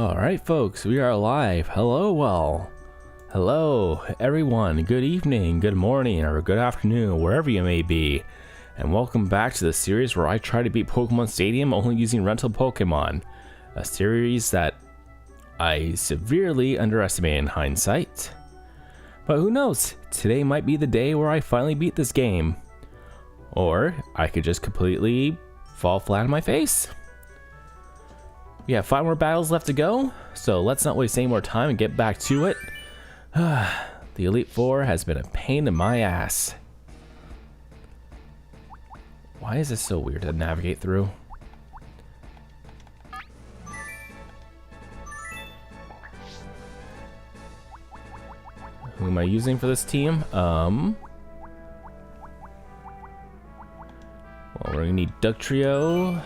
Alright folks, we are live. Hello everyone, good evening, good morning, or good afternoon, wherever you may be. And welcome back to the series where I try to beat Pokémon Stadium only using rental Pokémon. A series that I severely underestimated in hindsight. But who knows, today might be the day where I finally beat this game. Or I could just completely fall flat on my face. We have 5 more battles left to go, so let's not waste any more time and get back to it. The Elite Four has been a pain in my ass. Why is this so weird to navigate through? Who am I using for this team? Well, we're gonna need Duck Trio.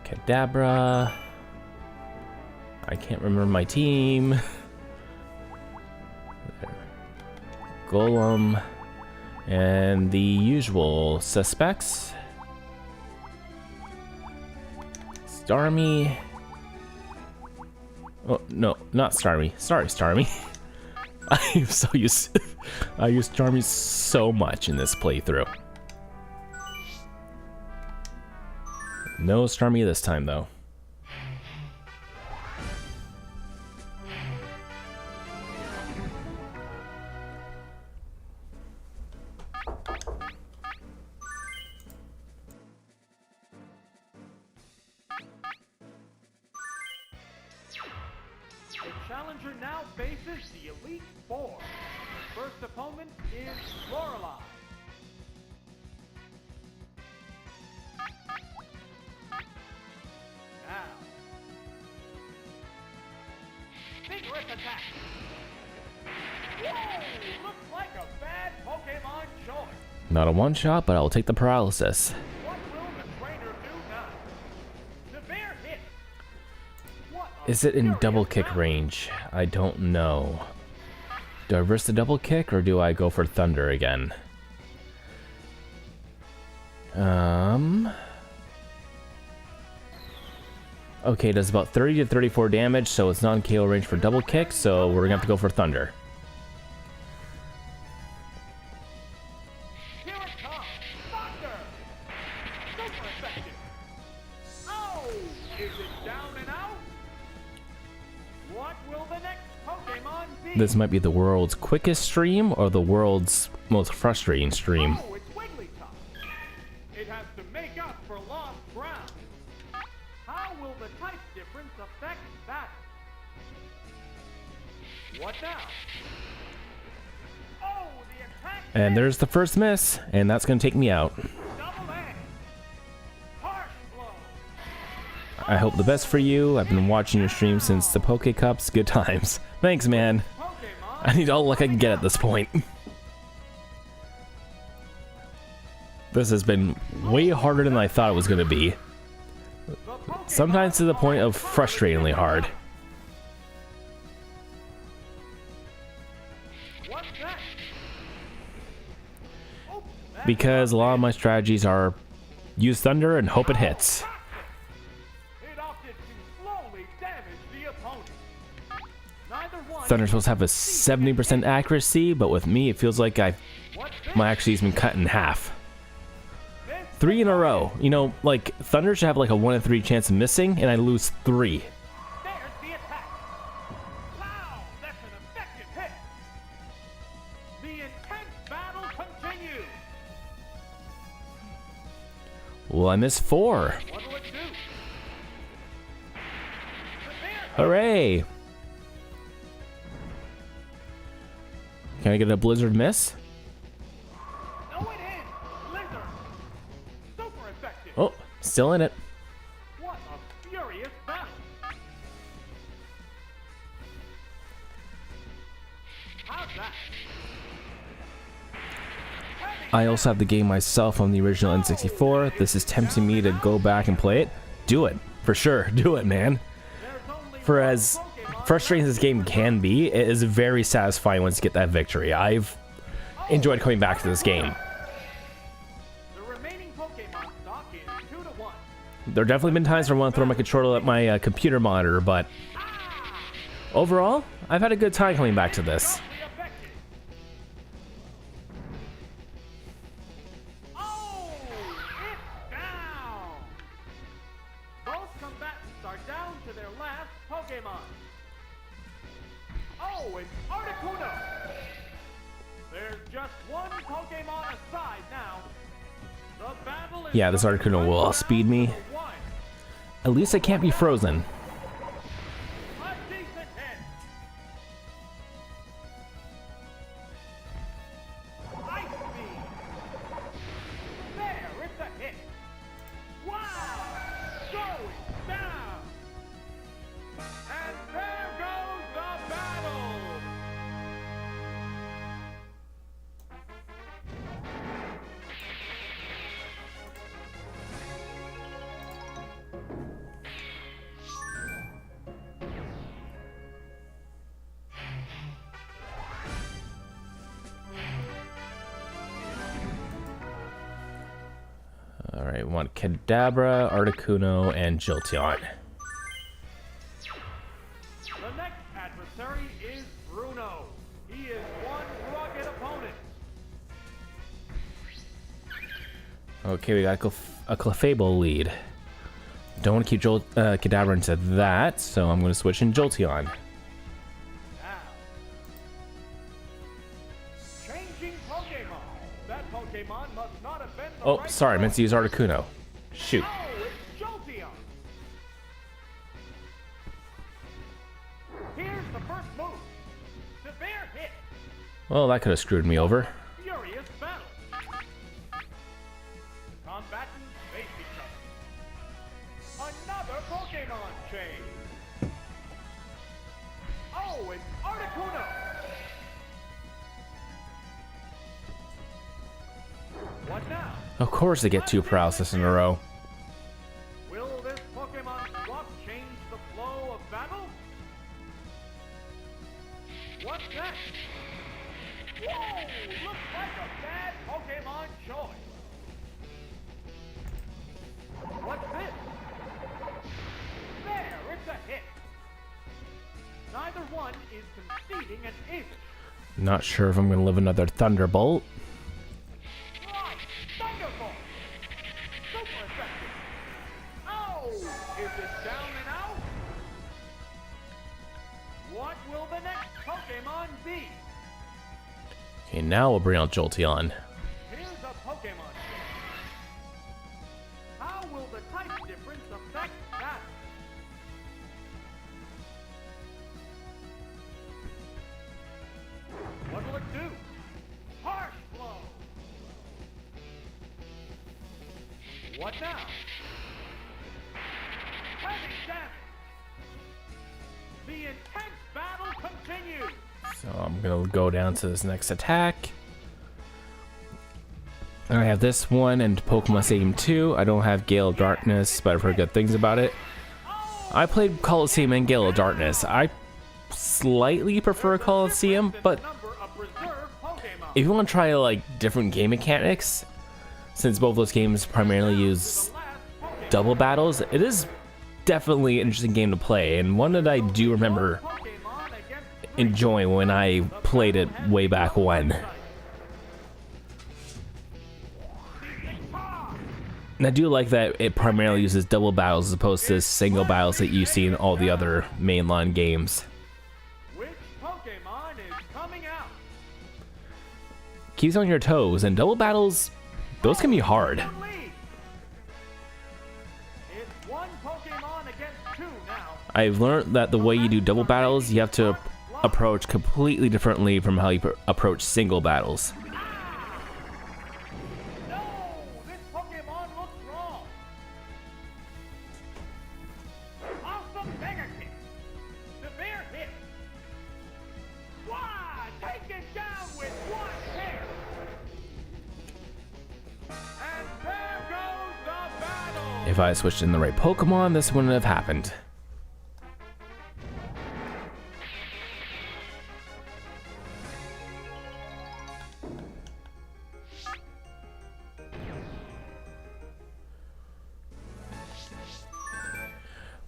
Kadabra. I can't remember my team. Golem. And the usual suspects. Starmie. Oh, no, not Starmie. Sorry, Starmie. I'm so used. I use Starmie so much in this playthrough. No Starmie this time, though. Challenger now faces the Elite Four. First opponent is Lorelei. Now, vigorous attack. Whoa! Looks like a bad Pokemon choice. Not a one shot, but I'll take the paralysis. What will the trainer do now? Severe hit. Is it in double kick range? I don't know. Do I reverse the double kick or do I go for thunder again? Okay, it does about 30 to 34 damage, so it's not in KO range for double kick, so we're gonna have to go for thunder. Here it comes. Thunder. Super effective. Oh, is it down and out? What will the next Pokemon be? This might be the world's quickest stream or the world's most frustrating stream. Oh, it's Wigglytuff. It has to make up for lost ground. How will the type difference affect that? What now? Oh, the attack. And there's the first miss, and that's gonna take me out. Double A. Harsh blow. I hope the best for you. I've been watching your stream since the Poke Cups. Good times. Thanks, man. Pokemon. I need all the luck I can get at this point. This has been way harder than I thought it was going to be. Sometimes to the point of frustratingly hard. What's that? Oh, that Because a lot of my strategies are use thunder and hope it hits. It opted to slowly damage the opponent. Neither one. Thunder's supposed to have a 70% accuracy, but with me it feels like my accuracy's been cut in half. 3 in a row. You know, like, Thunder should have like a 1 in 3 chance of missing, and I lose 3. There's the attack. Wow, that's an effective hit. The intense battle continues. Well, I missed 4. What will it do? Hooray! Can I get a Blizzard miss? No, it is. Blizzard. Super effective. Oh, still in it. What a furious battle. How's that? I also have the game myself on the original N64. This is tempting me to go back and play it. Do it. For sure. Do it, man. There's only For as frustrating as this game can be, it is very satisfying once you get that victory. I've enjoyed coming back to this game. The remaining Pokemon stock is 2-1. There have definitely been times where I want to throw my controller at my computer monitor, but overall, I've had a good time coming back to this. Affected. Oh, it's down. Both combatants are down to their last Pokemon. Oh, it's Articuno. There's just one Pokemon aside now. The battle is Yeah, this Articuno will outspeed me. one. At least I can't be frozen. A decent hit. Ice Beam. There, it's a hit. Wow, going down. And there goes the battle. Alright, we want Kadabra, Articuno, and Jolteon. The next adversary is Bruno. He is one rugged opponent. Okay, we got a Clefable lead. Don't want to keep Kadabra into that, so I'm going to switch in Jolteon. Now. Changing Pokemon. That Pokemon must not have been the Oh, right sorry, I meant one. to use Articuno. Shoot. Oh, it's Jolteon. Here's the first move. Severe hit. Well, that could have screwed me over. Furious battle. The combatants face each other. Another Pokemon chain. Oh, it's Articuno. What now? Of course they get 2 paralysis in a row. Will this Pokemon swap change the flow of battle? What's next? Whoa! Looks like a bad Pokemon choice. What's this? There, it's a hit. Neither one is conceding an inch. Not sure if I'm going to live another Thunderbolt. Right, Thunderbolt. Super effective. Oh, is it down and out? What will the next Pokemon be? Okay, now we'll bring out Jolteon. Here's a Pokemon game. How will the type difference affect that? What will it do? Harsh blow. What now? Heavy damage. The intense battle continues. So I'm going to go down to this next attack. I have this one and Pokemon Stadium 2. I don't have Gale of Darkness, but I've heard good things about it. I played Coliseum and Gale of Darkness. I slightly prefer Coliseum, but Number of reserve Pokemon. if you want to try like different game mechanics, since both those games primarily use Last Pokemon. double battles, it is definitely an interesting game to play, and one that I do remember Pokemon against enjoying when I played it way back when. And I do like that it primarily uses double battles as opposed to single battles that you see in all the other mainline games. Which Pokemon is coming out? Keeps you on your toes, and double battles, those can be hard. The lead. It's one Pokemon against two now. I've learned that the way you do double battles, you have to approach completely differently from how you approach single battles. No, this Pokemon looks wrong. Awesome Mega Kick. Severe hit. Wow, taken down with one hit. And there goes the battle. If I had switched in the right Pokemon, this wouldn't have happened.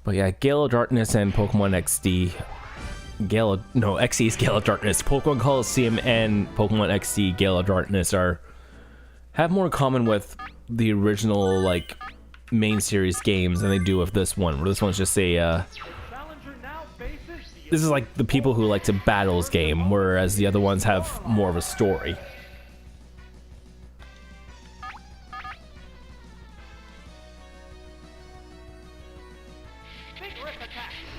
But yeah, Gale of Darkness and Pokemon XD. XD is Gale of Darkness. Pokemon Coliseum and Pokemon XD Gale of Darkness have more in common with the original like main series games than they do with this one. Where this one's just a this is like the people who like to battles game, whereas the other ones have more of a story.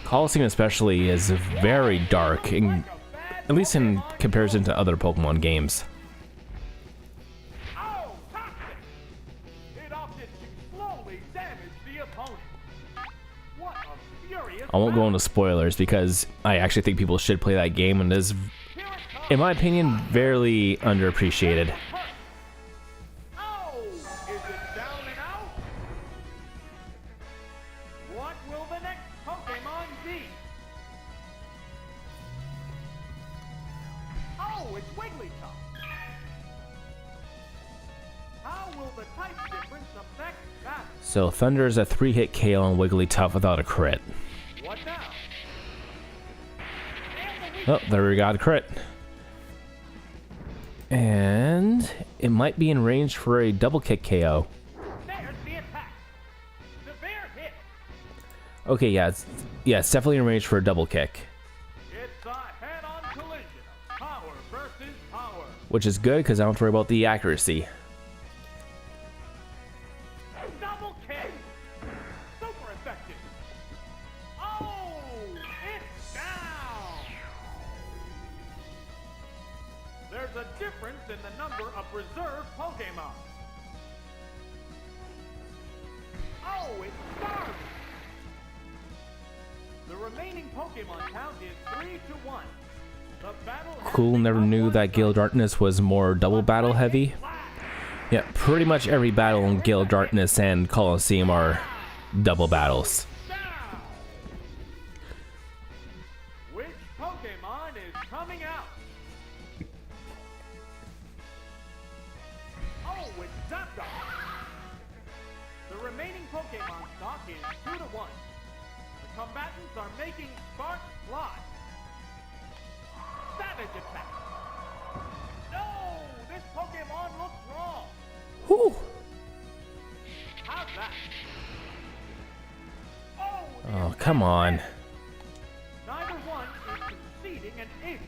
Coliseum especially is very dark, at least in comparison to other Pokemon games. I won't go into spoilers because I actually think people should play that game, and it is, in my opinion, very underappreciated. So Thunder is a 3-hit KO on Wigglytuff without a crit. Oh, there we got a crit. And it might be in range for a double kick KO. Okay, yeah, it's definitely in range for a double kick. It's a head-on collision of power versus power. Which is good because I don't have to worry about the accuracy. Double kick. Super effective. Oh, it's down. There's a difference in the number of reserve Pokemon. Oh, it's starved. The remaining Pokemon count is 3-1. The battle Cool, never knew that Gale of Darkness was more double battle heavy. Yeah, pretty much every battle in Gale of Darkness and Coliseum are double battles. Which Pokemon is coming out? Oh, it's Zapdos. The remaining Pokemon stock is 2-1. The combatants are making sparks fly. Savage attack. No, this Pokemon looks wrong. Whew. How's that? Oh, come on. Neither one is conceding an inch.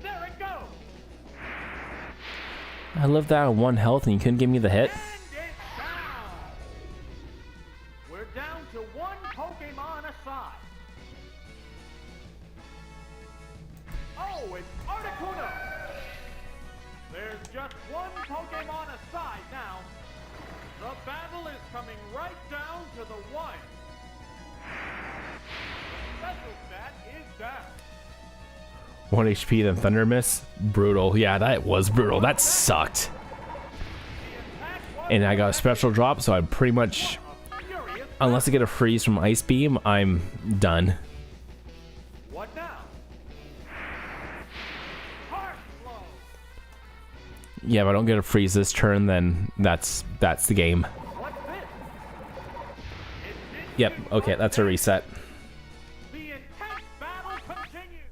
There it goes. I lived that on 1 health and you couldn't give me the hit? And it's down. We're down to 1 Pokemon aside. Oh, it's Articuno. There's just 1 Pokemon aside now. The battle is coming right down to the wire. The special stat is down. 1 HP then Thunder Miss? Brutal. Yeah, that was brutal. That sucked. And I got a special drop, so I'm pretty much, unless I get a freeze from Ice Beam, I'm done. What now? Heart blow. Yeah, if I don't get a freeze this turn, then that's the game. What's this? Yep, okay, that's a reset. The intense battle continues.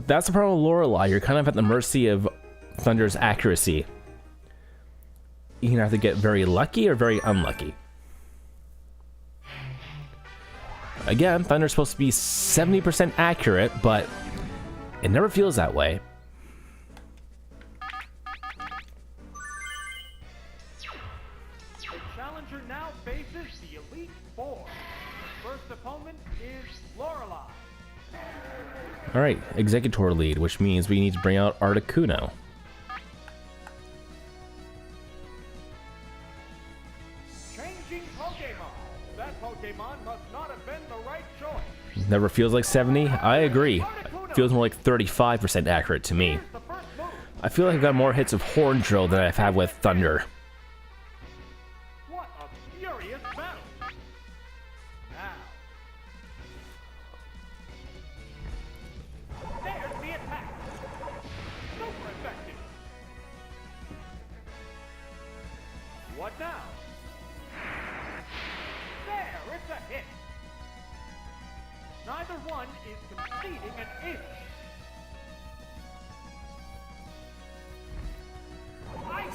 That's the problem with Lorelei. You're kind of at the mercy of Thunder's accuracy. You can either get very lucky or very unlucky. Again, Thunder's supposed to be 70% accurate, but it never feels that way. The challenger now faces the Elite Four. The first opponent is Lorelei. Alright, Executor lead, which means we need to bring out Articuno. Changing Pokemon. That Pokemon must not have been the right choice. Never feels like 70? I agree. Feels more like 35% accurate to me. Here's the first move. I feel like I've got more hits of Horn Drill than I've had with Thunder. What a furious battle. Now. There's the attack. Super effective. What now? There, it's a hit. Neither one is conceding an inch.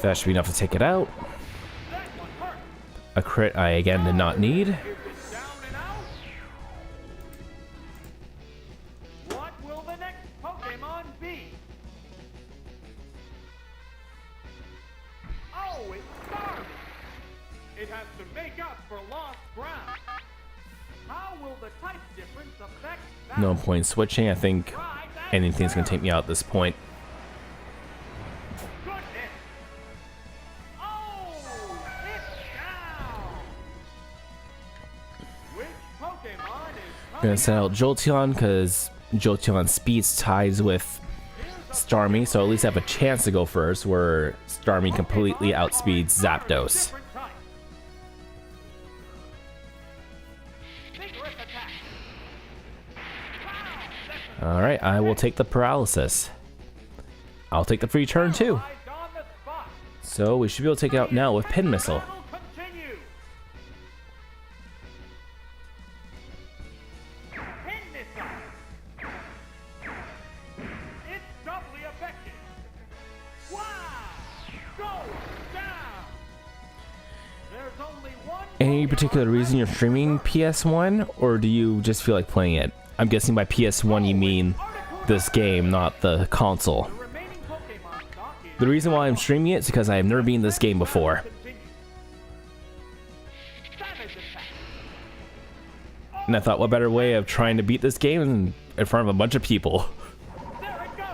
That should be enough to take it out. That one hurt. A crit I again did not need. Is it down and out? What will the next Pokemon be? Oh, it's Starmie. It has to make up for lost ground. How will the type difference affect that? No point switching. I think Try that anything's gonna barrel. take me out at this point. Goodness. Oh, it's down. Which Pokemon is I'm gonna send out Jolteon because Jolteon's speed ties with Starmie, so at least I have a chance to go first, where Starmie completely outspeeds Zapdos. Alright, I will take the paralysis. I'll take the free turn too. So we should be able to take it out now with Pin Missile. Any particular reason you're streaming PS1, or do you just feel like playing it? I'm guessing by PS1 you mean this game, not the console. The reason why I'm streaming it is because I have never beaten this game before. And I thought, what better way of trying to beat this game than in front of a bunch of people? There it goes.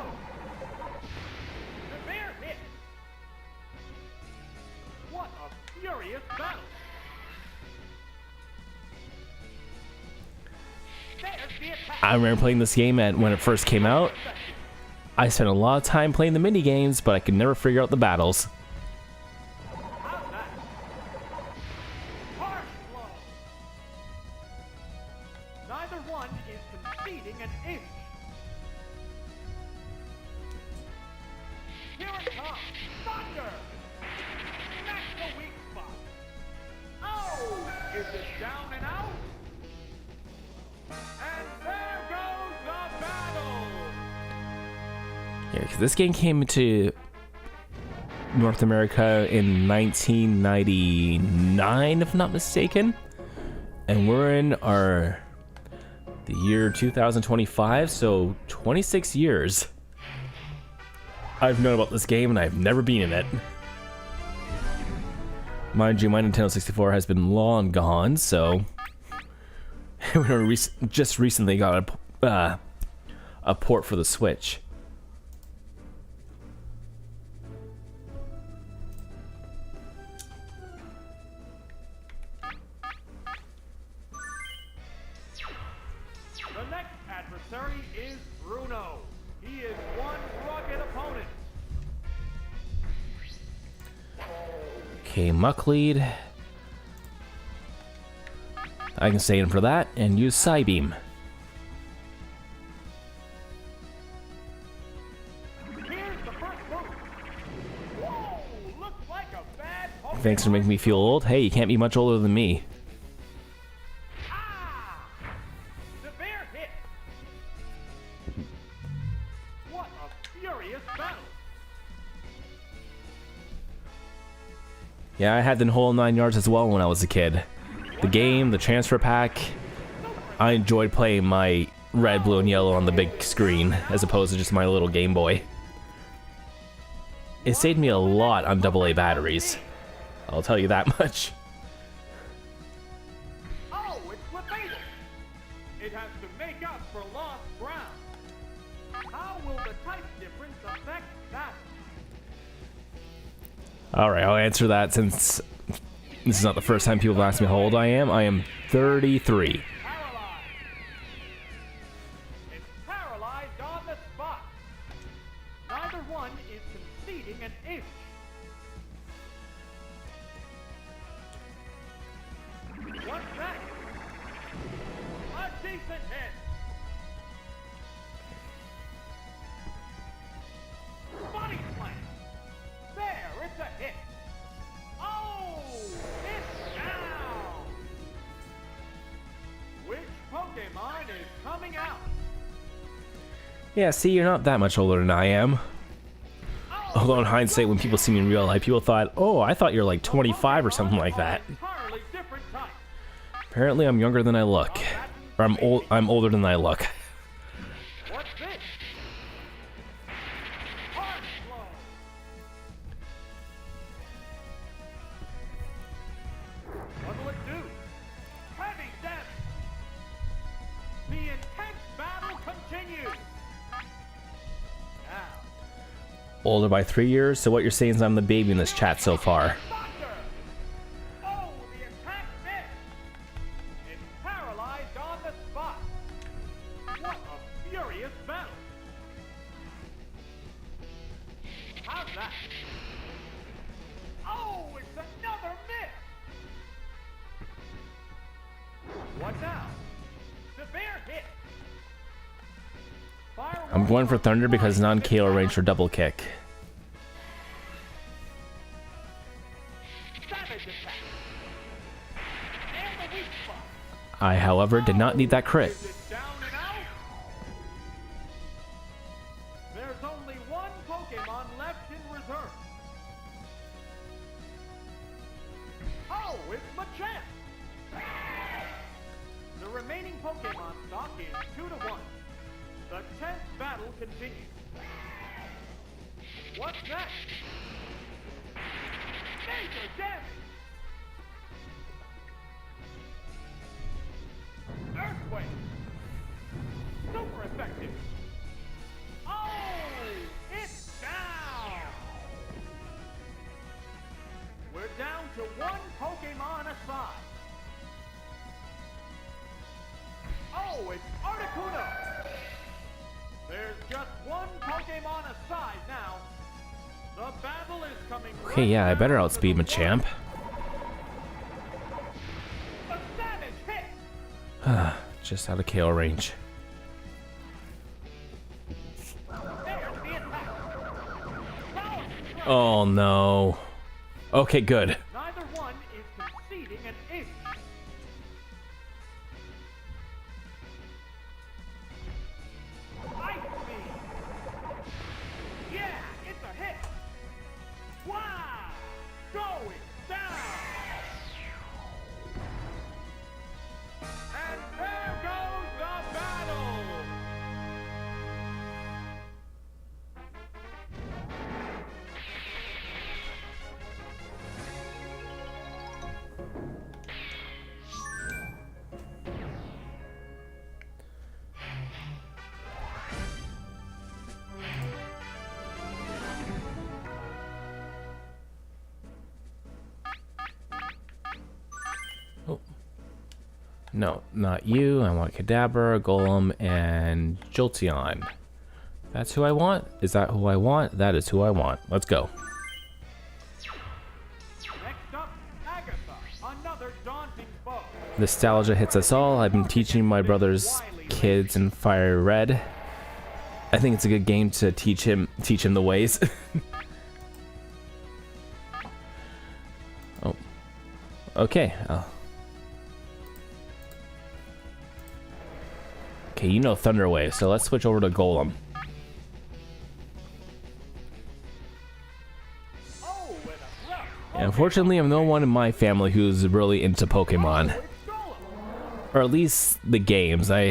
The bear hit. What a furious battle. There's the attack. I remember playing this game when it first came out. I spent a lot of time playing the mini games, but I could never figure out the battles. How's that? Harsh blow. Neither one is conceding an inch. Here it comes. Thunder. That's the weak spot. Oh, is it down and out? And there goes the battle. Yeah, because this game came to North America in 1999, if I'm not mistaken. And we're in the year 2025, so 26 years. I've known about this game and I've never been in it. Mind you, my Nintendo 64 has been long gone, so we just recently got a port for the Switch. The next adversary is Bruno. He is one rugged opponent. Okay, Muck Lead. I can stay in for that and use Psybeam. Here's the first move. Whoa, looks like a bad Pokemon. Thanks for making me feel old. Hey, you can't be much older than me. Ah! The bear hit. What a furious battle. Yeah, I had the whole 9 yards as well when I was a kid. The game, the transfer pack, I enjoyed playing my red, blue, and yellow on the big screen as opposed to just my little Game Boy. It saved me a lot on AA batteries. I'll tell you that much. Oh, it's Lorelei. It has to make up for lost ground. How will the type difference affect that? Alright, I'll answer that since this is not the first time people have asked me how old I am. I am 33. Paralyzed. It's paralyzed on the spot. Neither one is conceding an inch. What's that? A decent hit. Body slam. There, it's a hit. Oh, Pokemon is coming out. Yeah, see, you're not that much older than I am. Although in hindsight, when people see me in real life, people thought, oh, I thought you're like 25 or something like that. Entirely different type. Apparently, I'm younger than I look. Or I'm older than I look. What's this? Hard blow. What will it do? Heavy damage. The intense battle continues. Now, Older by 3 years, so what you're saying is I'm the baby in this chat so far. thunder. Oh, the attack missed. It's paralyzed on the spot. What a furious battle. How's that? Oh, it's another miss. What now? Severe hit. I'm going for Thunder because it's non-KO range for double kick. Savage attack. And the weak spot. I, however, did not need that crit. Is it down and out? There's only one Pokemon left in reserve. Oh, it's Machamp. The remaining Pokemon stock is 2-1. The 10th battle continues. What's next? Major damage! Earthquake! Super effective! Oh! It's down! We're down to one Pokemon aside. Oh, it's Articuno! There's just one Pokemon aside now. The battle is coming. Okay, yeah, I better outspeed Machamp. A savage hit. Just out of KO range. There's the attack. Power strike. Oh no. Okay, good. Neither one is conceding an inch. Ice Beam. Yeah, it's a hit. Wow! Going down. And there goes the battle. No, not you. I want Kadabra, Golem, and Jolteon. That's who I want? Is that who I want? That is who I want. Let's go. Next up, Agatha, another daunting foe. Nostalgia hits us all. I've been teaching my brother's kids in Fire Red. I think it's a good game to teach him the ways. Oh. Okay. Okay, you know Thunder Wave, so let's switch over to Golem. Oh, with a rough And unfortunately, I'm the one in my family who's really into Pokemon. it's Golem. Or at least the games. I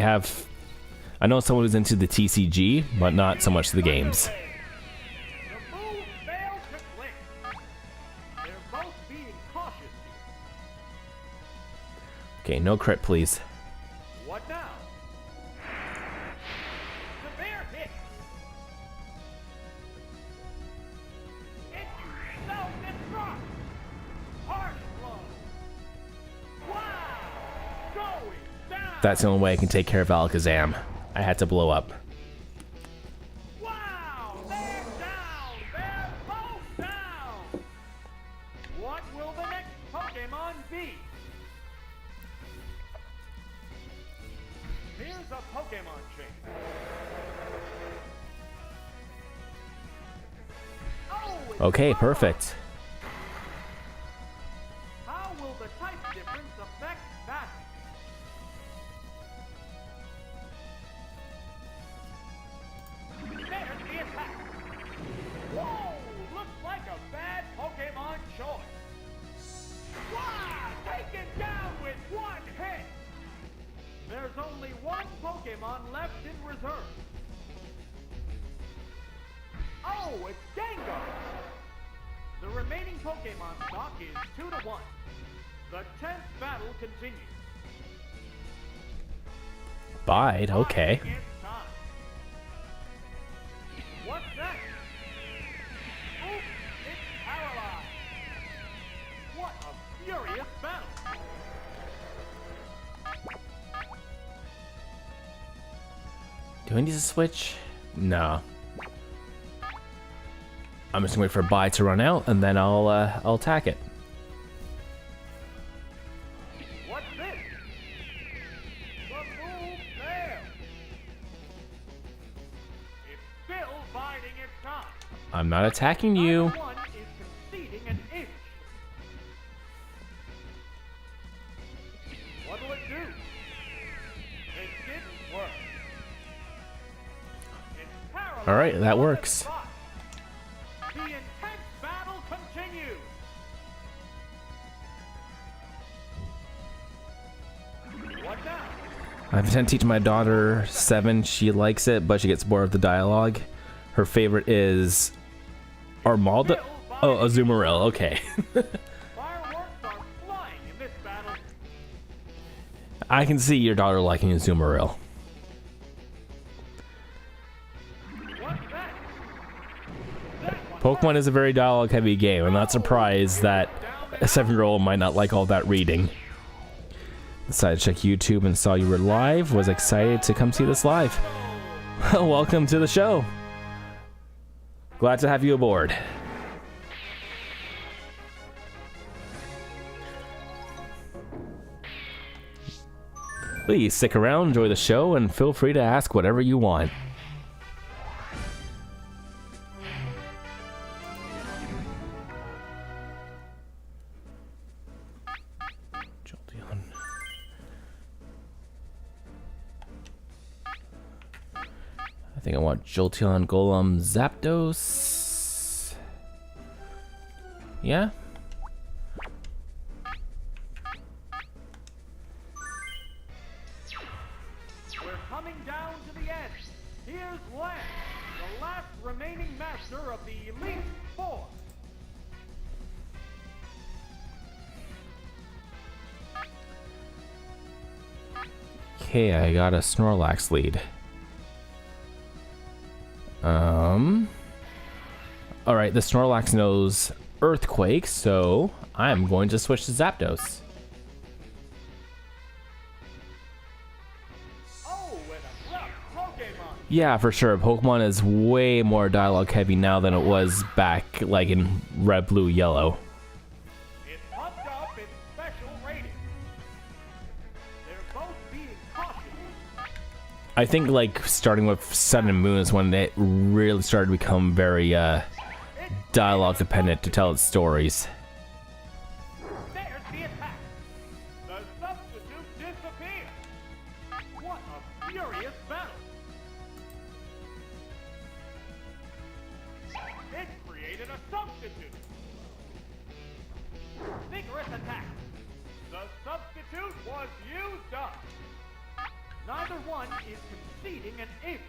know someone who's into the TCG, but not so much the games. The move failed to click. They're both being cautious here. Okay, no crit, please. What now? Severe hit. Into self-destruct. Harsh blow. Wow! Going down. That's the only way I can take care of Alakazam. I had to blow up. Wow! They're down! They're both down! What will the next Pokemon be? Here's a Pokemon chain. Oh, it's Okay, Pokemon. perfect. How will the type difference affect that? only one Pokemon left in reserve. Oh, it's Gengar! The remaining Pokemon stock is 2-1. The 10th battle continues. Bide, okay. It's time. What's next? Oops, it's paralyzed. What a furious battle. Do I need to switch? No. I'm just gonna wait for Bide to run out, and then I'll attack it. What's this? The move failed. It's still biding its time. I'm not attacking you. Neither one is conceding an inch. What'll it do? It didn't work. It's paralyzed. All right, that works. The intense battle continues. What now? I intend to teach my daughter 7. She likes it, but she gets bored of the dialogue. Her favorite is Armaldo. Oh, Azumarill. Okay. Fireworks are flying in this battle. I can see your daughter liking Azumarill. What's that? That one Pokemon is a very dialogue-heavy game. I'm not surprised that a 7-year-old might not like all that reading. Decided to check YouTube and saw you were live. Was excited to come see this live. Welcome to the show. Glad to have you aboard. Please stick around, enjoy the show, and feel free to ask whatever you want. Jolteon. I think I want Jolteon, Golem, Zapdos. Yeah? We're coming down to the end. Here's Lance, the last remaining master of the Elite Four. Okay, I got a Snorlax lead. Alright, the Snorlax knows Earthquake, so I'm going to switch to Zapdos. Oh, and a rough Pokemon. Yeah, for sure. Pokemon is way more dialogue heavy now than it was back, like, in Red, Blue, Yellow. It pumped up its special rating. They're both being cautious. I think, like, starting with Sun and Moon is when it really started to become very, dialogue dependent to tell its stories. There's the attack. The substitute disappeared. What a furious battle. It created a substitute. Vigorous attack. The substitute was used up. Neither one is conceding an inch.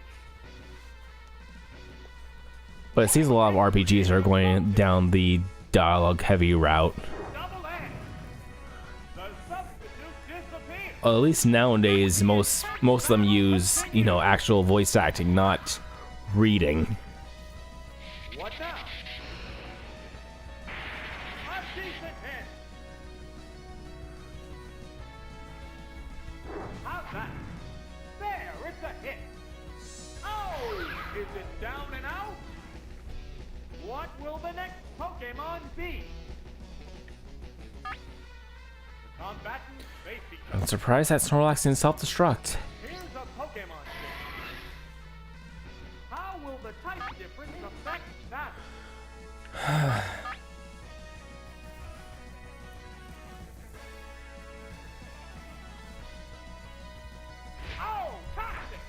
But it seems a lot of RPGs are going down the dialogue heavy route. Double edge. The substitute disappeared. Well, at least nowadays, most of them use, you know, actual voice acting, not reading. What now? A decent hit. How's that? There, it's a hit. Oh, is it down and out? What will the next Pokemon be? The combatants face each other. I'm surprised that Snorlax didn't self-destruct. Here's a Pokemon switch. How will the type difference affect that? Oh, toxic!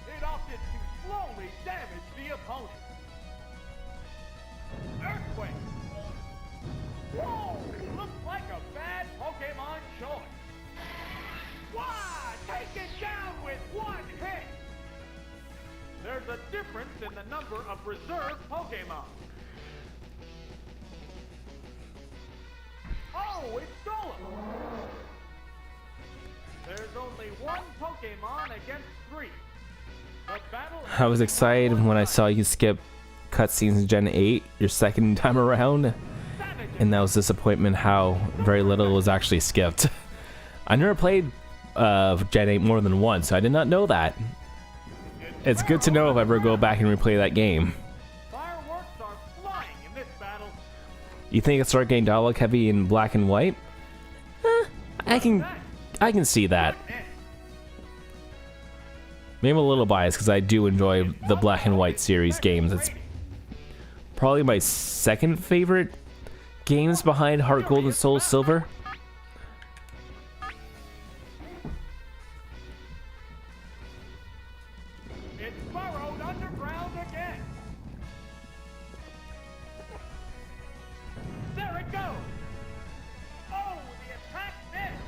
It opted to slowly damage the opponent. Earthquake! Whoa! Looks like a bad Pokemon choice. Why? Take it the number of reserve Pokémon. Oh, it's stolen! There's only one Pokémon against 3. The battle I was excited when I saw you skip cutscenes in Gen 8 your second time around, and that was disappointment how very little was actually skipped. I never played Gen 8 more than once, so I did not know that. It's good to know if I ever go back and replay that game. Fireworks are flying in this battle. You think it started getting dialogue heavy in black and white? I can see that. Maybe I'm a little biased because I do enjoy the black and white series games. It's probably my second favorite games behind Heart Gold and Soul Silver. It's burrowed underground again. There it goes. Oh, the attack missed.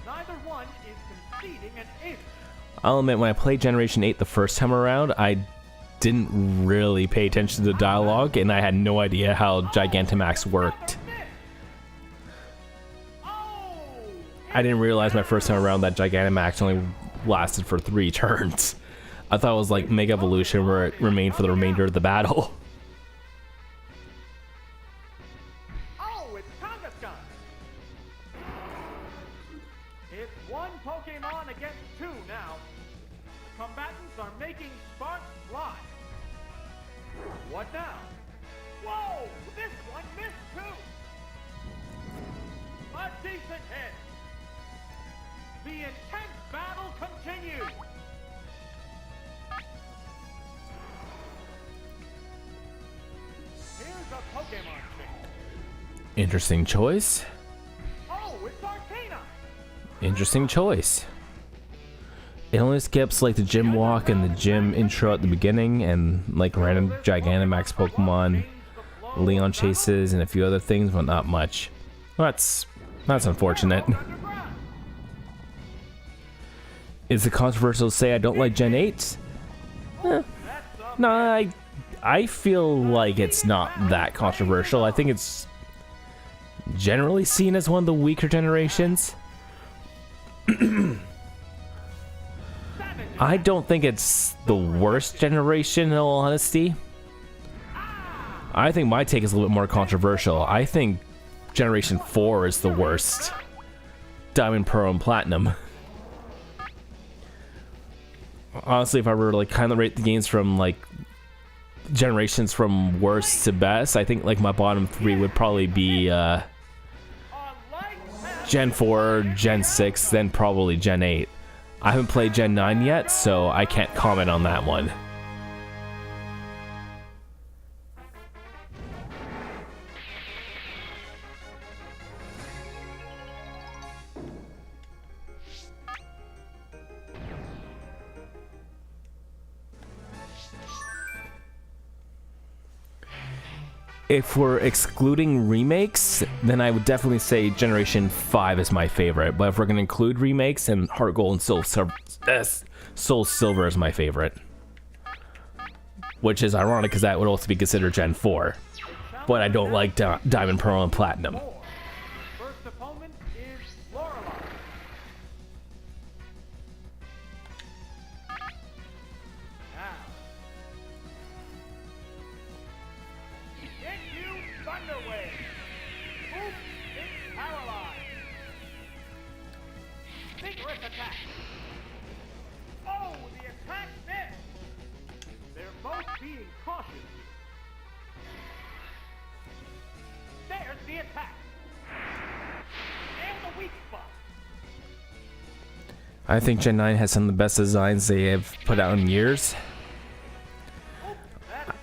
Neither one is conceding an inch. I'll admit, when I played Generation 8 the first time around, I didn't really pay attention to the dialogue, and I had no idea how Gigantamax worked. I didn't realize my first time around that Gigantamax only lasted for 3 turns. I thought it was like Mega Evolution where it remained for the remainder of the battle. Oh, it's Kangaskhan. It's one Pokemon against 2 now. The combatants are making sparks fly. What now? Whoa! This one missed too! A decent hit! The intense battle continues! Here's a Pokemon chase. Interesting choice. Oh, it's Arcanine! Interesting choice. It only skips like the gym walk and the gym intro at the beginning, and like random Gigantamax Pokemon, Leon chases, and a few other things, but not much. Well, that's unfortunate. Is it controversial to say I don't like Gen 8? No, I feel like it's not that controversial. I think it's generally seen as one of the weaker generations. I don't think it's the worst generation, in all honesty. I think my take is a little bit more controversial. I think Generation 4 is the worst. Diamond, Pearl, and Platinum. Honestly, if I were to like kind of rate the games from like generations from worst to best, I think like my bottom 3 would probably be Gen 4, Gen 6, then probably Gen 8. I haven't played Gen 9 yet, so I can't comment on that one. If we're excluding remakes, then I would definitely say Generation 5 is my favorite. But if we're going to include remakes, then Heart Gold and Soul Silver is my favorite. Which is ironic because that would also be considered Gen 4. But I don't like Diamond, Pearl, and Platinum. First opponent is Lorelei. Now. Hit you, Thunder Wave. Oops, it's paralyzed. Vigorous attack. Oh, the attack missed. They're both being cautious here. There's the attack. And the weak spot. I think Gen 9 has some of the best designs they have put out in years.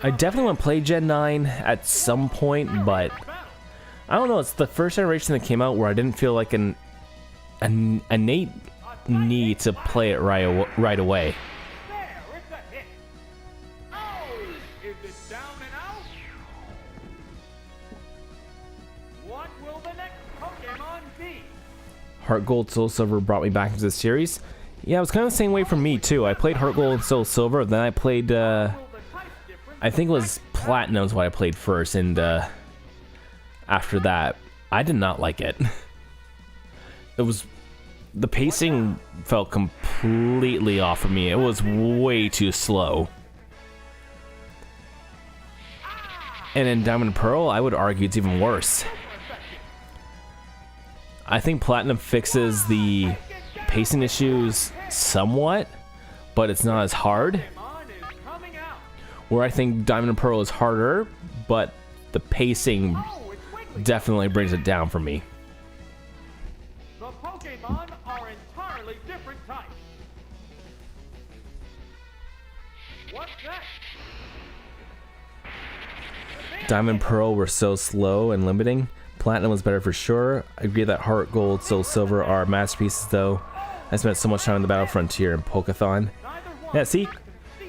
I definitely want to play Gen 9 at some point, but I don't know, it's the first generation that came out where I didn't feel like an innate need to play it right away. There, it's a hit. Oh, is it down and out? What will the next Pokemon be? Heart Gold Soul Silver brought me back into the series. Yeah, it was kind of the same way for me too. I played Heart Gold and Soul Silver, then I played, I think it was Platinum is what I played first, and after that, I did not like it. The pacing felt completely off for me. It was way too slow. And in Diamond and Pearl, I would argue it's even worse. I think Platinum fixes the pacing issues somewhat, but it's not as hard. Where I think Diamond and Pearl is harder, but the pacing definitely brings it down for me. The Pokémon are entirely different types. What's next? Diamond and Pearl were so slow and limiting. Platinum was better for sure. I agree that Heart Gold, Soul Silver are masterpieces though. I spent so much time in the Battle Frontier and Pokeathon. Yeah, see?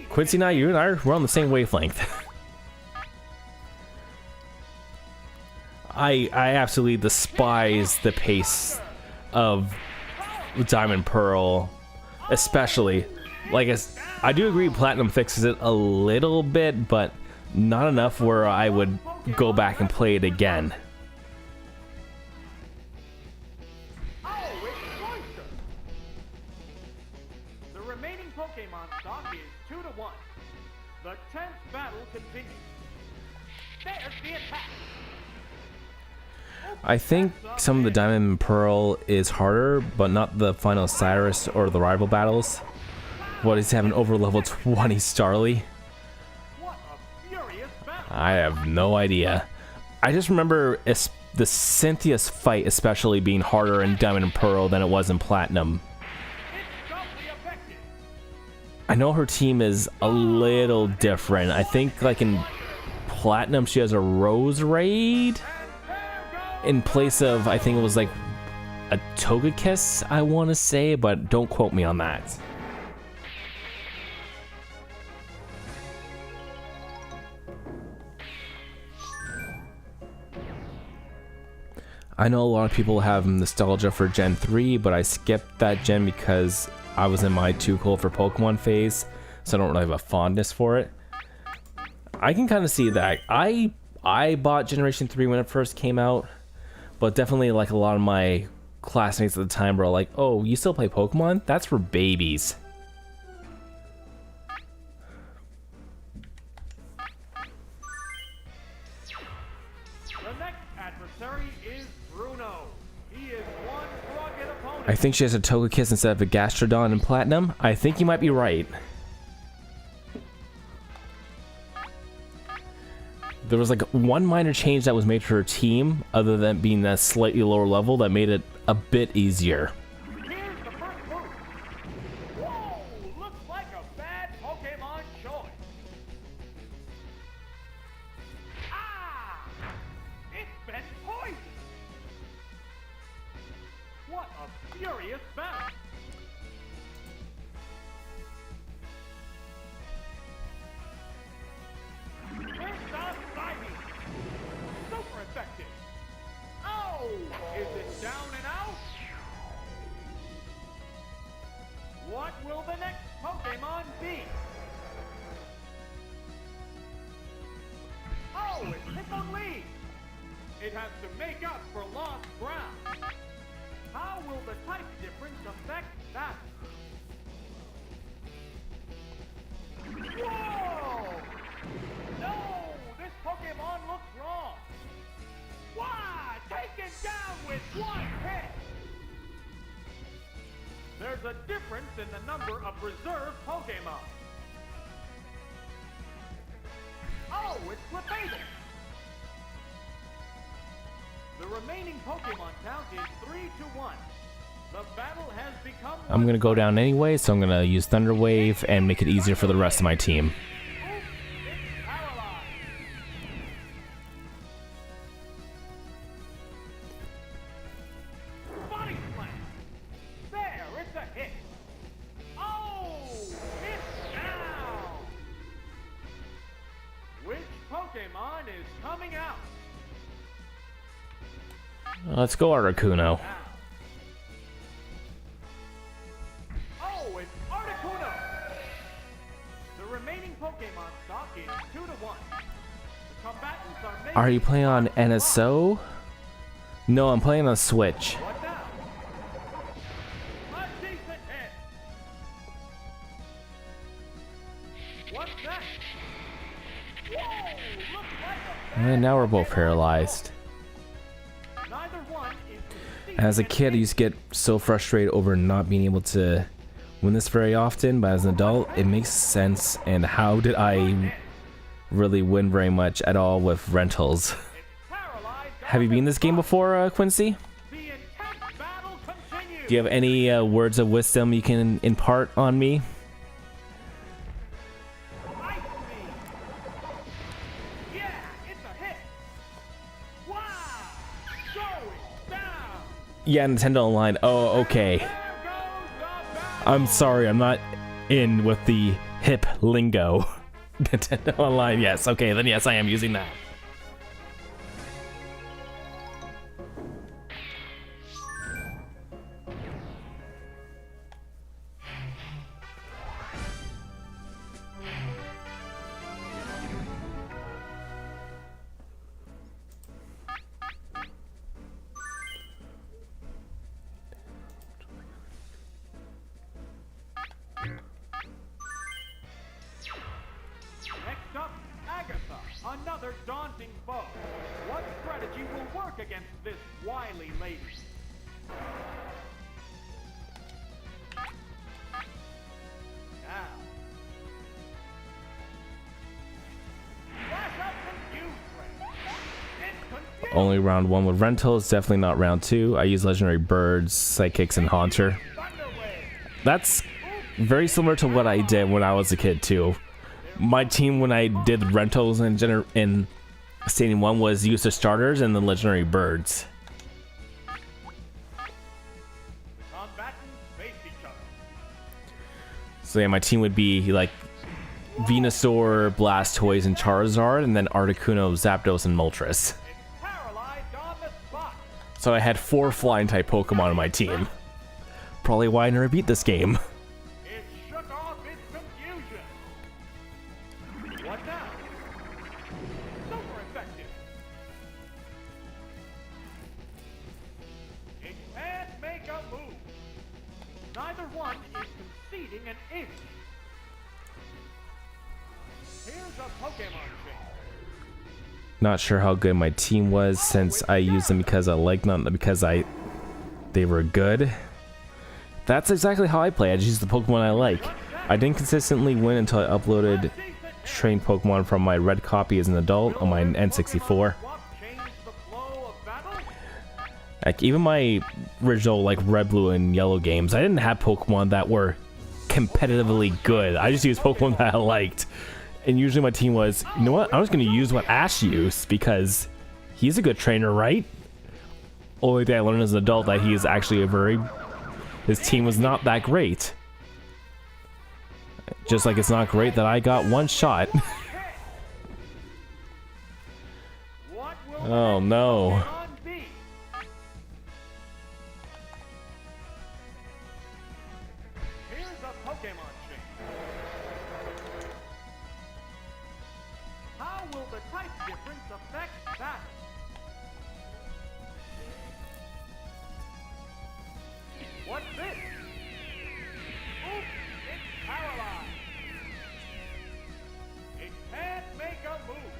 Quincy and I, you and I, we're on the same wavelength. I absolutely despise the pace of Diamond Pearl, especially. Like, I do agree Platinum fixes it a little bit, but not enough where I would go back and play it again. The remaining Pokemon stock is 2-1. The 10th battle continues. There's the attack. I think some of the Diamond and Pearl is harder, but not the final Cyrus or the rival battles. What is having over level 20 Starly? What a furious battle. I have no idea. I just remember the Cynthia's fight especially being harder in Diamond and Pearl than it was in Platinum. It's doubly effective. I know her team is a little different. I think like in Platinum she has a Rose Raid in place of, I think it was like a Togekiss, I want to say, but don't quote me on that. I know a lot of people have nostalgia for Gen 3, but I skipped that gen because I was in my too cool for Pokemon phase, so I don't really have a fondness for it. I can kind of see that. I bought Generation 3 when it first came out, but definitely like a lot of my classmates at the time were like, oh, you still play Pokemon? That's for babies. The next adversary is Bruno. He is one rugged opponent. I think she has a Togekiss instead of a Gastrodon in Platinum. I think you might be right. There was like one minor change that was made to her team, other than being that slightly lower level, that made it a bit easier. Here's the first move. Whoa, looks like a bad Pokemon choice. Ah, it's been poisoned. What a furious battle. Super effective. Oh, is it down and out? What will the next Pokemon be? Oh, it's Hitmonlee. It has to make up for lost ground. How will the type difference affect that? Whoa! No! This Pokemon looks wrong! Why? Taken down with one hit! There's a difference in the number of reserve Pokemon. Oh, it's Clefable! The remaining Pokemon count is 3-1. The battle has become... I'm gonna go down anyway, so I'm gonna use Thunder Wave and make it easier for the rest of my team. Pokemon is coming out. Let's go Articuno. Oh, Oh, it's Articuno! The remaining Pokemon stock is 2-1. The combatants are making... Are you playing on NSO? No, I'm playing on Switch. What now? A decent hit! What's that? Whoa! Looks like a And now we're both paralyzed. Neither one is succeeding As a in kid, I used to get so frustrated over not being able to win this very often, but as an adult, it makes sense. And how did I really win very much at all with rentals? paralyzed. Have you been in this game before, Quincy? The intense battle continues. Do you have any words of wisdom you can impart on me? Ice Beam. Yeah, it's a hit. Wow! Going down. Yeah, Nintendo Online. Oh, okay. There goes the battle. I'm sorry, I'm not in with the hip lingo. Nintendo Online, yes. Okay, then yes, I am using that. Next up, Agatha, another daunting foe. What strategy will work against this wily lady? Now. Flash out Confuse Ray. It's confused. Only round 1 with rentals, definitely not round 2. I use legendary birds, psychics, and haunter. Thunder Wave. That's very similar to what I did when I was a kid too. My team when I did rentals in Stadium 1 was use of starters and the legendary birds. Combatants face each other. So yeah, my team would be like Venusaur, Blastoise, and Charizard, and then Articuno, Zapdos, and Moltres. It's paralyzed on the spot. So I had 4 flying type Pokemon on my team. Probably why I never beat this game. It shook off its confusion. What now? Super effective. It can't make a move. Neither one is conceding an inch. Here's a Pokemon change. Not sure how good my team was since I used them because I liked them, not because they were good. That's exactly how I play. I just use the Pokemon I like. I didn't consistently win until I uploaded trained Pokemon from my red copy as an adult on my N64. Swap changed the flow of battle. Like even my original like red, blue, and yellow games, I didn't have Pokemon that were competitively good. I just used Pokemon that I liked. And usually my team was, you know what, I'm just going to use what Ash used because he's a good trainer, right? Only thing I learned as an adult that he is actually his team was not that great. Just like it's not great that I got one shot. What will Oh no. Pokemon be? Here's a Pokemon change. How will the type difference affect battle? What's this? Oops, it's paralyzed. It can't make a move.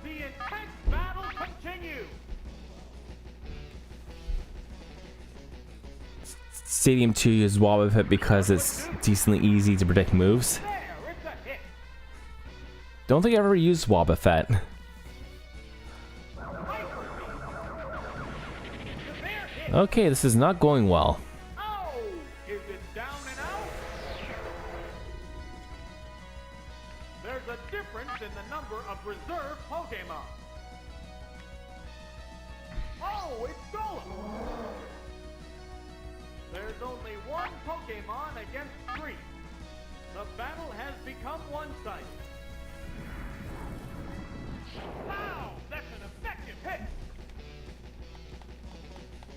The intense battle continues. Stadium 2 uses Wobbuffet because it's decently easy to predict moves. There, it's a hit. Don't think I ever used Wobbuffet. Severe hit. Okay, this is not going well. Oh, is it down and out? There's a difference in the number of reserve Pokemon. Oh, it's Golem. There's only one Pokemon against 3. The battle has become one-sided. Wow, that's an effective hit.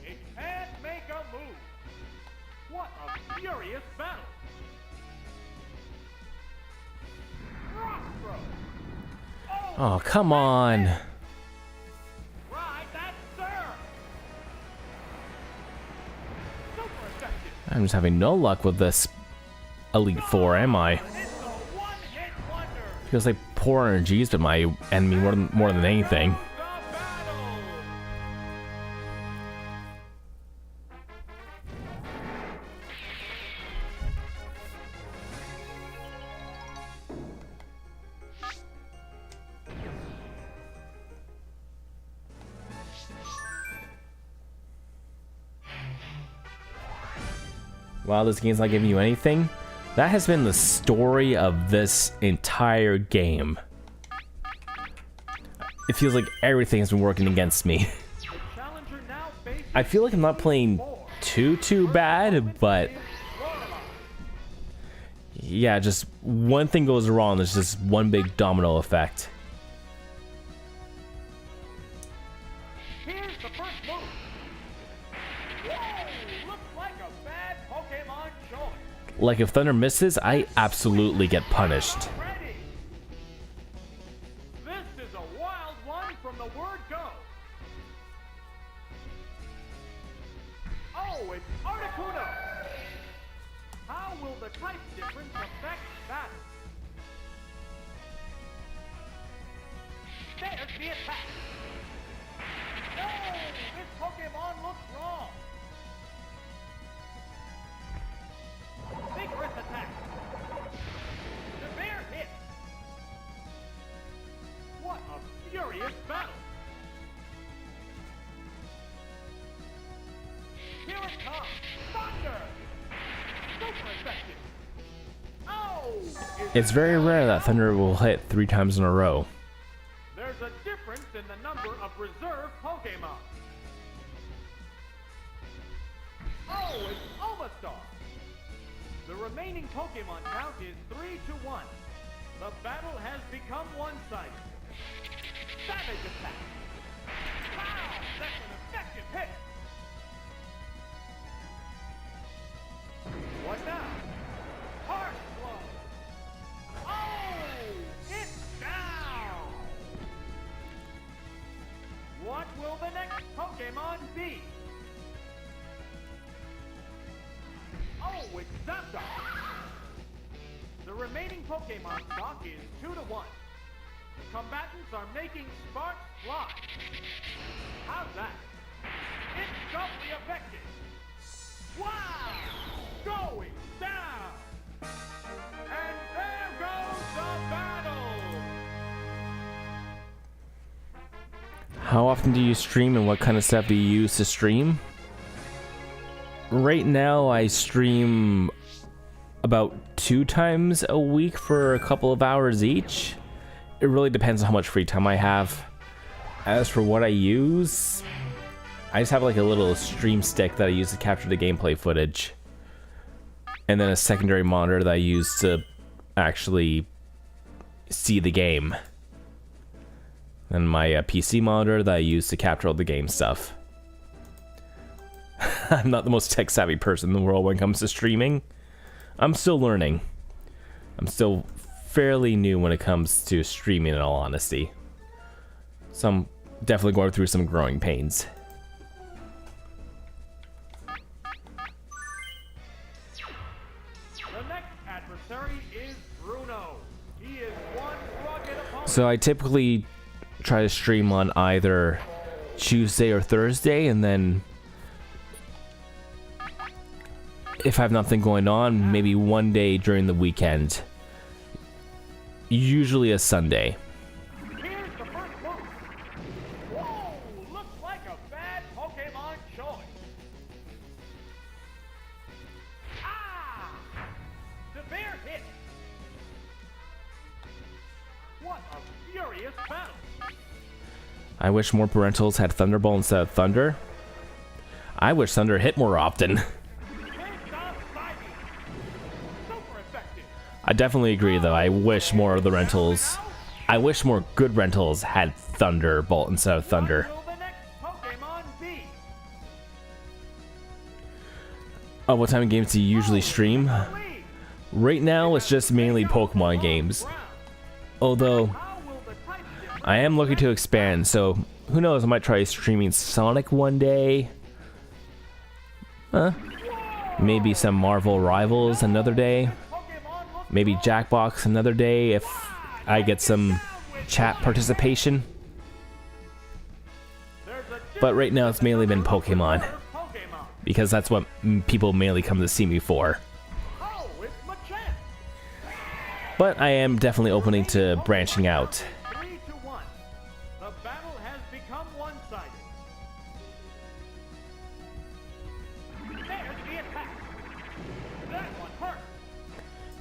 It can't make a move. What a furious battle! Rock throw! Oh, come on. Right, that's sir! Super effective! I'm just having no luck with this Elite Four, am I? It's a one-hit wonder! Feels like poor energies to my enemy more than anything. The battle! Wow, this game's not giving you anything. That has been the story of this entire game. It feels like everything has been working against me. The challenger now faces I feel like I'm not playing too bad, but Lorelei. yeah, just one thing goes wrong, there's just one big domino effect. Here's the first move. Whoa! Looks like a bad Pokémon choice. Like if Thunder misses, I absolutely get punished. Ready. This is a wild one from the word go. Oh, it's Articuno. How will the type difference affect that? There's the attack. No! This Pokemon looks wrong. Vigorous attack. Severe hit. What a furious battle. Here it comes. Thunder. Super effective. Oh! It's very rare that Thunder will hit 3 times in a row. There's a difference in the number of reserve Pokemon. Oh, it's Omastar. The remaining Pokemon count is 3-1. The battle has become one-sided. Savage attack. Wow, that's an effective hit. What now? Harsh blow. Oh, it's down. What will the next Pokemon be? Oh, it's Zapdos. The remaining Pokemon stock is 2-1. Combatants are making sparks fly. How's that? It's doubly effective. Wow! Going down! And there goes the battle! How often do you stream and what kind of stuff do you use to stream? Right now I stream about 2 times a week for a couple of hours each. It really depends on how much free time I have. As for what I use, I just have like a little stream stick that I use to capture the gameplay footage. And then a secondary monitor that I use to actually see the game. And my PC monitor that I use to capture all the game stuff. I'm not the most tech savvy person in the world when it comes to streaming. I'm still learning. I'm still fairly new when it comes to streaming, in all honesty. So I'm definitely going through some growing pains. The next adversary is Bruno. He is one rugged opponent. So I typically try to stream on either Tuesday or Thursday, and then if I have nothing going on, maybe one day during the weekend. Usually a Sunday. Here's the first move. Whoa! Looks like a bad Pokemon choice. Ah! Severe hit. What a furious battle. I wish more parentals had Thunderbolt instead of Thunder. I wish Thunder hit more often. I definitely agree, though. I wish more of the rentals. I wish more good rentals had Thunderbolt instead of Thunder. what time of games do you usually stream? Right now, it's just mainly Pokemon games. Although, I am looking to expand, so who knows, I might try streaming Sonic one day. Maybe some Marvel Rivals another day. Maybe Jackbox another day if I get some chat participation. But right now it's mainly been Pokemon, because that's what people mainly come to see me for. But I am definitely opening to branching out.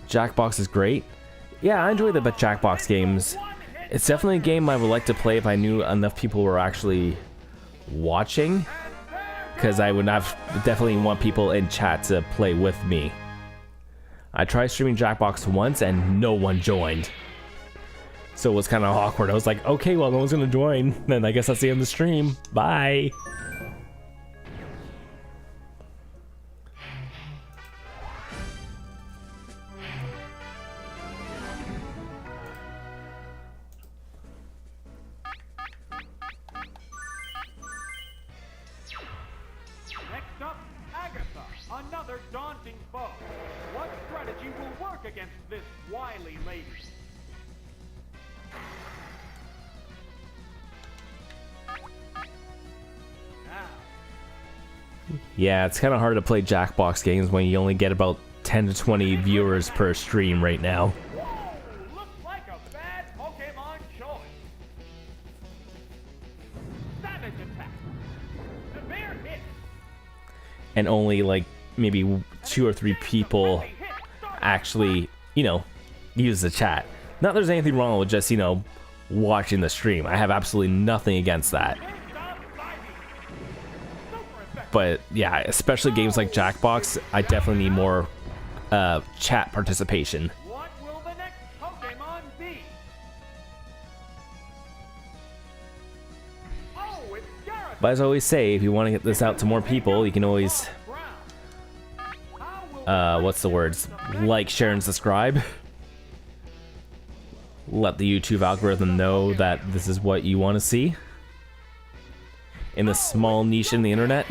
Jackbox is great. Yeah, I enjoy the Jackbox games. It's definitely a game I would like to play if I knew enough people were actually watching, because I would definitely want people in chat to play with me. I tried streaming Jackbox once and no one joined, so it was kind of awkward. I was like, okay, well, no one's gonna join, then I guess that's the end of the stream. Bye. Next up, Agatha, another daunting foe. What strategy will work against this wily lady? Yeah, it's kind of hard to play Jackbox games when you only get about 10 to 20 viewers per stream right now. Whoa, looks like a bad Pokemon choice. Savage attack. Severe hit. And only like maybe 2 or 3 people actually, use the chat. Not that there's anything wrong with just, watching the stream. I have absolutely nothing against that. But yeah, especially games like Jackbox, I definitely need more chat participation. What will the next Pokemon be? Oh, it's Garrett. But as I always say, if you want to get this out to more people, you can always, what's the words? Like, share, and subscribe. Let the YouTube algorithm know that this is what you want to see in the small niche in the internet.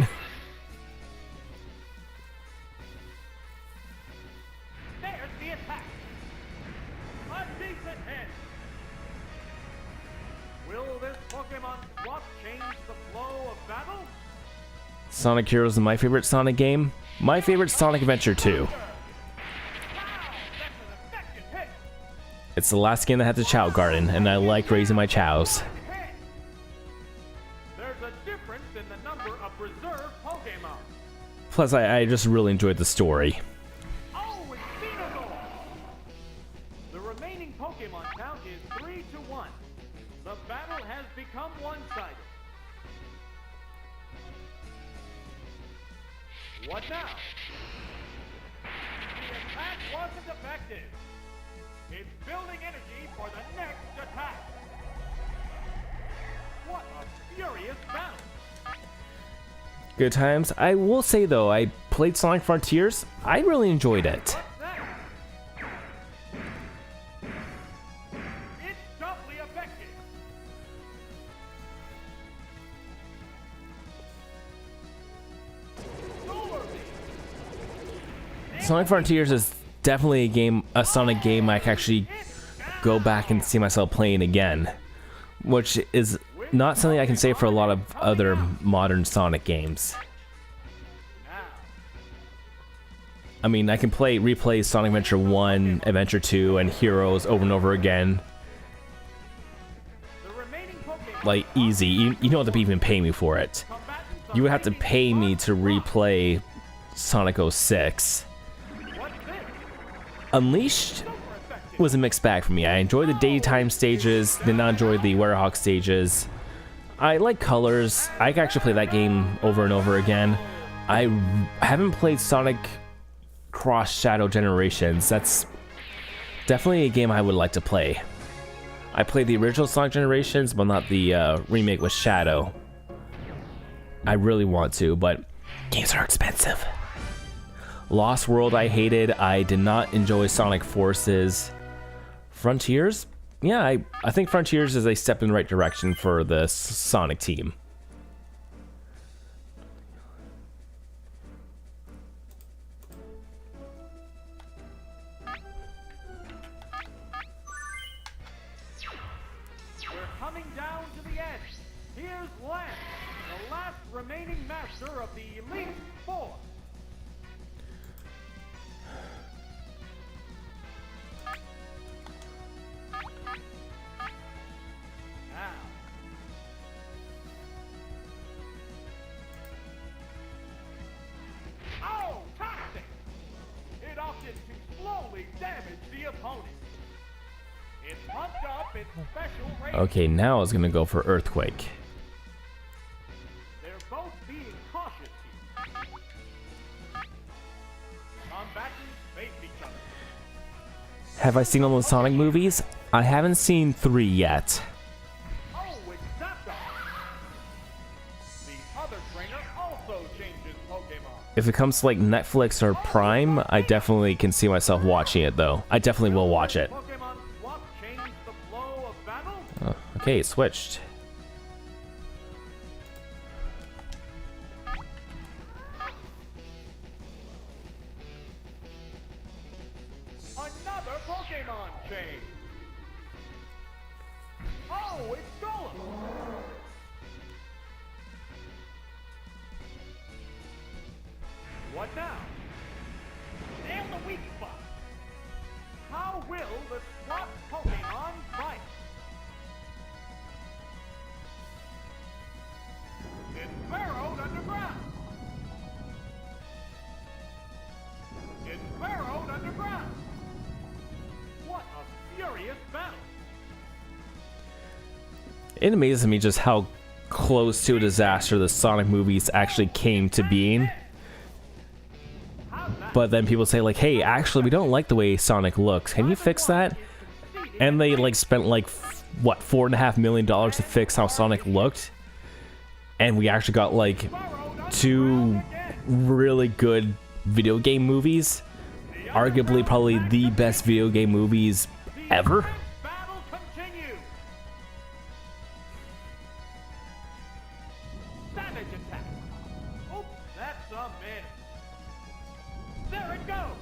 There's the attack. A decent hit. Will this Pokemon swap change the flow of battle? Sonic Heroes is my favorite Sonic game. My favorite Sonic Adventure 2. It's the last game that had the Chow Garden, and I like raising my chows. There's a difference in the number of reserve Pokemon. Plus, I just really enjoyed the story. Oh, it's Venusaur! The remaining Pokemon count is 3-1. The battle has become one-sided. What now? The attack wasn't effective. It's building energy for the next attack. What a furious battle. Good times. I will say though, I played Sonic Frontiers. I really enjoyed it. What's that? It's doubly effective. Solar Beam. Sonic Frontiers is definitely a Sonic game I can actually go back and see myself playing again, which is not something I can say for a lot of other modern Sonic games. I mean, I can replay Sonic Adventure 1, Adventure 2, and Heroes over and over again. Like, easy. You don't have to even pay me for it. You would have to pay me to replay Sonic 06. Unleashed was a mixed bag for me. I enjoyed the daytime stages, did not enjoy the Werehog stages. I like colors. I can actually play that game over and over again. I haven't played Sonic Cross Shadow Generations. That's definitely a game I would like to play. I played the original Sonic Generations, but not the remake with Shadow. I really want to, but games are expensive. Lost World I hated. I did not enjoy Sonic Forces. Frontiers? Yeah, I think Frontiers is a step in the right direction for the Sonic team. We're coming down to the end. Here's Lance, the last remaining master of the Elite Four. Oh, toxic! It opted to slowly damage the opponent. It pumped up its special rating. Okay, now I was gonna go for Earthquake. They're both being cautious here. Combatants face each other. Have I seen all the Sonic movies? I haven't seen 3 yet. Oh, it's Zapdos! The other trainer also changes Pokemon. If it comes to like Netflix or Prime, I definitely can see myself watching it though. I definitely will watch it. Pokemon Swap changed the flow of battle? Okay, it switched. Another Pokemon change. Oh, it's Golem. What now? Nail the weak spot. How will the swap Pokemon fight? It's burrowed underground. It's burrowed underground. What a furious battle. It amazes me just how close to a disaster the Sonic movies actually came to being. But then people say like, hey, actually we don't like the way Sonic looks. Can you fix that? And they like spent like, what, $4.5 million to fix how Sonic looked? And we actually got like 2 really good video game movies. Arguably probably the best video game movies ever. Battle continues. Savage attack. Oops, that's a miss. There it goes.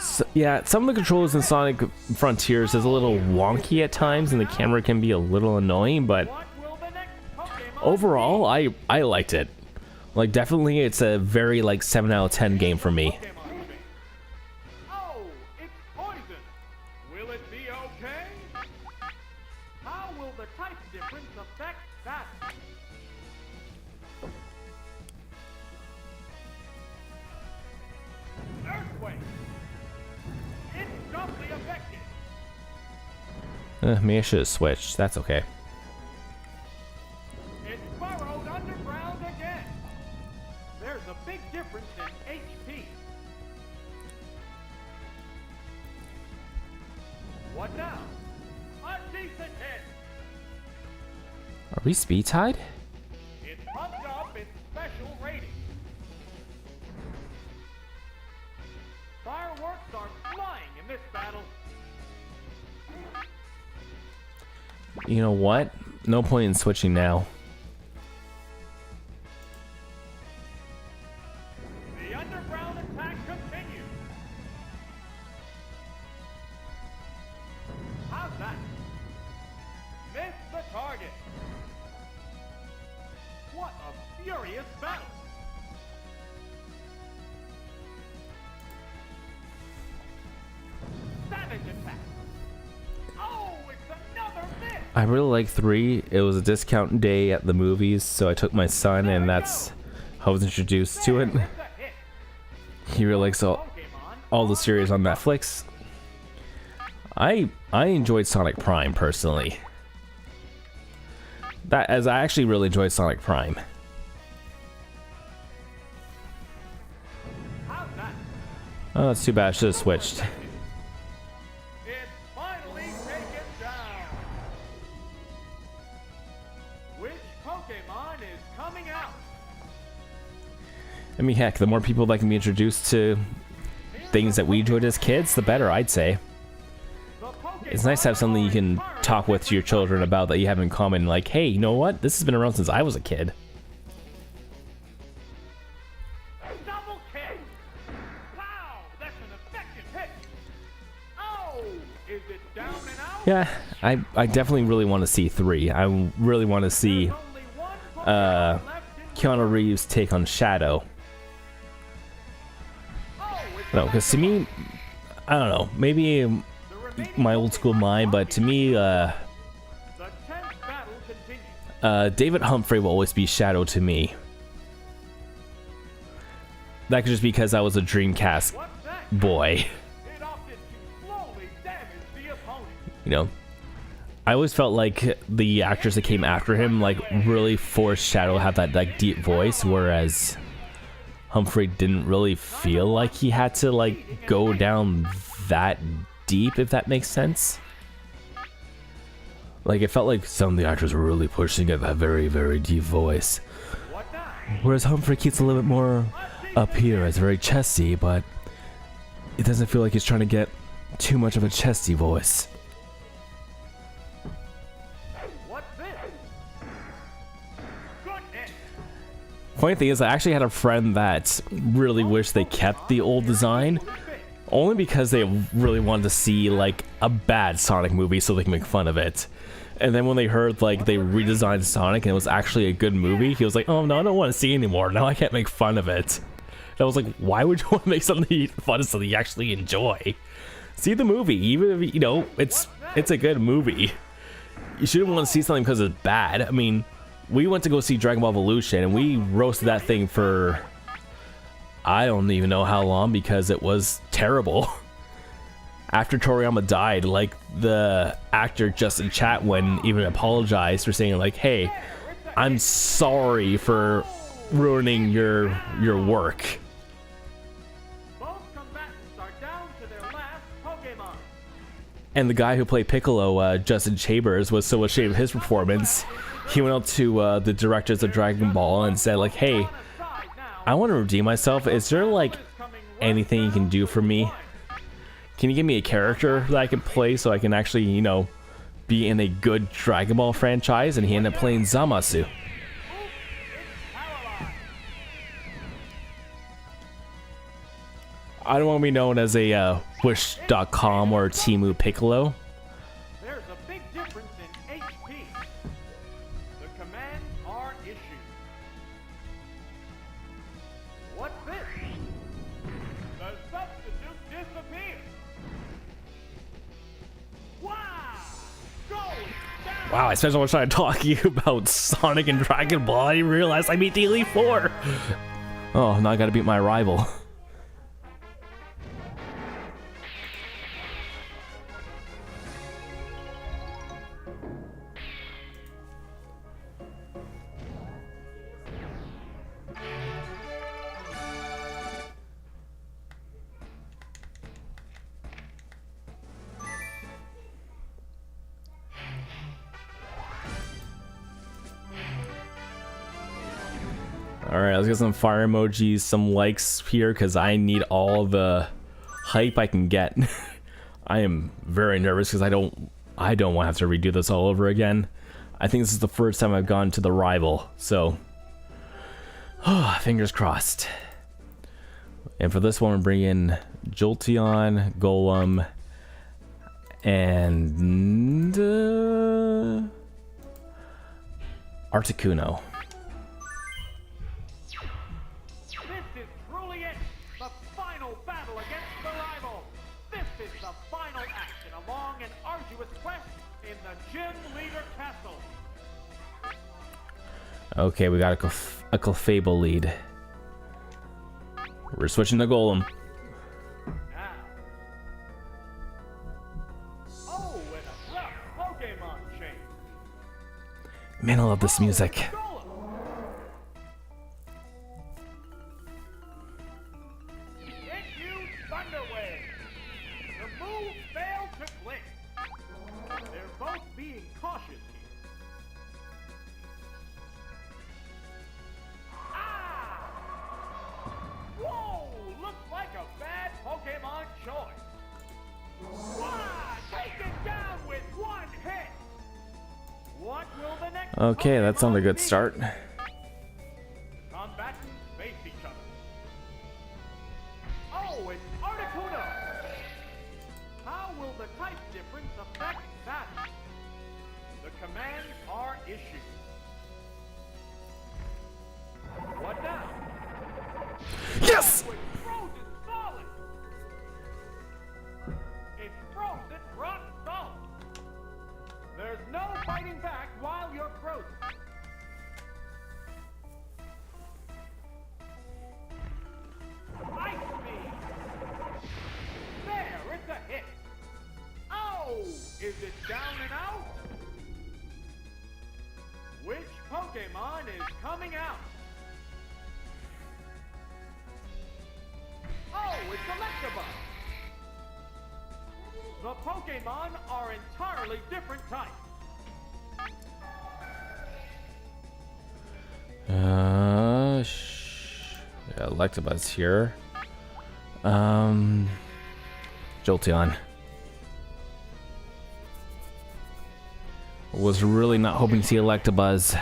So, yeah, some of the controls in Sonic Frontiers is a little wonky at times and the camera can be a little annoying, but What will the next Pokemon overall I liked it. Like definitely it's a very like 7 out of 10 game for me. Pokemon be? Oh, it's poison. Will it be okay? How will the type difference affect that? Earthquake. It's doubly effective. Maybe I should have switched. That's okay. It's burrowed underground again. There's a big difference in HP. What now? A decent hit. Are we speed tied? It pumped up its special rating. Fireworks are flying in this battle. You know what? No point in switching now. The underground attack continues. How's that? Missed the target. What a furious battle. Savage attack. Oh, it's another miss. I really like 3. It was a discount day at the movies, so I took my son and that's how I was introduced to it. It's a hit. He really likes all the series on Netflix. I enjoyed Sonic Prime personally. I actually really enjoyed Sonic Prime. How's that? Oh, that's too bad. I should have switched. It's finally taken down. Which Pokemon is coming out? mean, heck, the more people that can be introduced to things that we enjoyed as kids, the better, I'd say. It's nice to have something you can talk with your children about that you have in common. Like, hey, you know what? This has been around since I was a kid. Double kick! Pow! That's an effective hit! Oh! Is it down and out? Yeah, I definitely really want to see 3. I really want to see Only one Pokemon left in Keanu Reeves take on Shadow. No, because to me, I don't know, maybe the remaining my old school mind, but to me, the 10th battle continues. David Humphrey will always be Shadow to me. That could just be because I was a Dreamcast What's that? boy. It opted to slowly damage the opponent. You know, I always felt like the actors that came after him like really forced Shadow to have that like deep voice, whereas Humphrey didn't really feel like he had to like go down that deep, if that makes sense. Like it felt like some of the actors were really pushing at that very, very deep voice, What now? whereas Humphrey keeps a little bit more up here. It's very chesty, but it doesn't feel like he's trying to get too much of a chesty voice. What's this? Goodness! Funny thing is, I actually had a friend that really wished they kept the old design, only because they really wanted to see like a bad Sonic movie so they can make fun of it. And then when they heard like they redesigned Sonic and it was actually a good movie, he was like, "Oh no, I don't want to see it anymore. Now I can't make fun of it." And I was like, "Why would you want to make something fun of something you actually enjoy? See the movie, even if you know it's a good movie. You shouldn't want to see something because it's bad." I mean, we went to go see Dragon Ball Evolution and we roasted that thing for I don't even know how long because it was terrible. After Toriyama died, like the actor Justin Chatwin even apologized for saying like, "Hey, I'm sorry for ruining your work." Both combatants are down to their last Pokemon. And the guy who played Piccolo, Justin Chambers, was so ashamed of his performance, he went up to the directors of Dragon Ball and said like, "Hey, Aside now. I want to redeem myself. Is there like anything you can do for me? Can you give me a character that I can play so I can actually, you know, be in a good Dragon Ball franchise?" And he ended up playing Zamasu. I don't want to be known as a Wish.com or Timu Piccolo. There's a big difference in HP. The commands are issued. What's this? The substitute disappears. Wow! Going down. Wow, I spent so much time talking about Sonic and Dragon Ball, I didn't realize I beat the Elite Four. Oh, now I gotta beat my rival. Alright, let's get some fire emojis, some likes here, because I need all the hype I can get. I am very nervous because I don't want to have to redo this all over again. I think this is the first time I've gone to the rival, so fingers crossed. And for this one, we're bringing Jolteon, Golem, and Articuno. This is truly it. The final battle against the rival. This is the final act in a long and arduous quest in the Gym Leader Castle. Okay, we got a Clefable lead. We're switching to Golem. Now. Oh, and a rough Pokemon change. Man, I love this music. Golem. Hit you, Thunder Wave. The move failed to click. They're both being cautious here. Ah! Okay, that sounded a good start. Combatants face each other. Oh, it's Articuno! How will the type difference affect that? The commands are issued. What now? Yes! Oh, it's frozen solid! It's frozen rock solid! There's no fighting back while you're frozen. Ice Beam! There, it's a hit! Oh! Is it down and out? Which Pokémon is coming out? Oh, it's Electabuzz! The Pokémon are entirely different types. Yeah, Electabuzz here. Jolteon. Was really not hoping to see Electabuzz.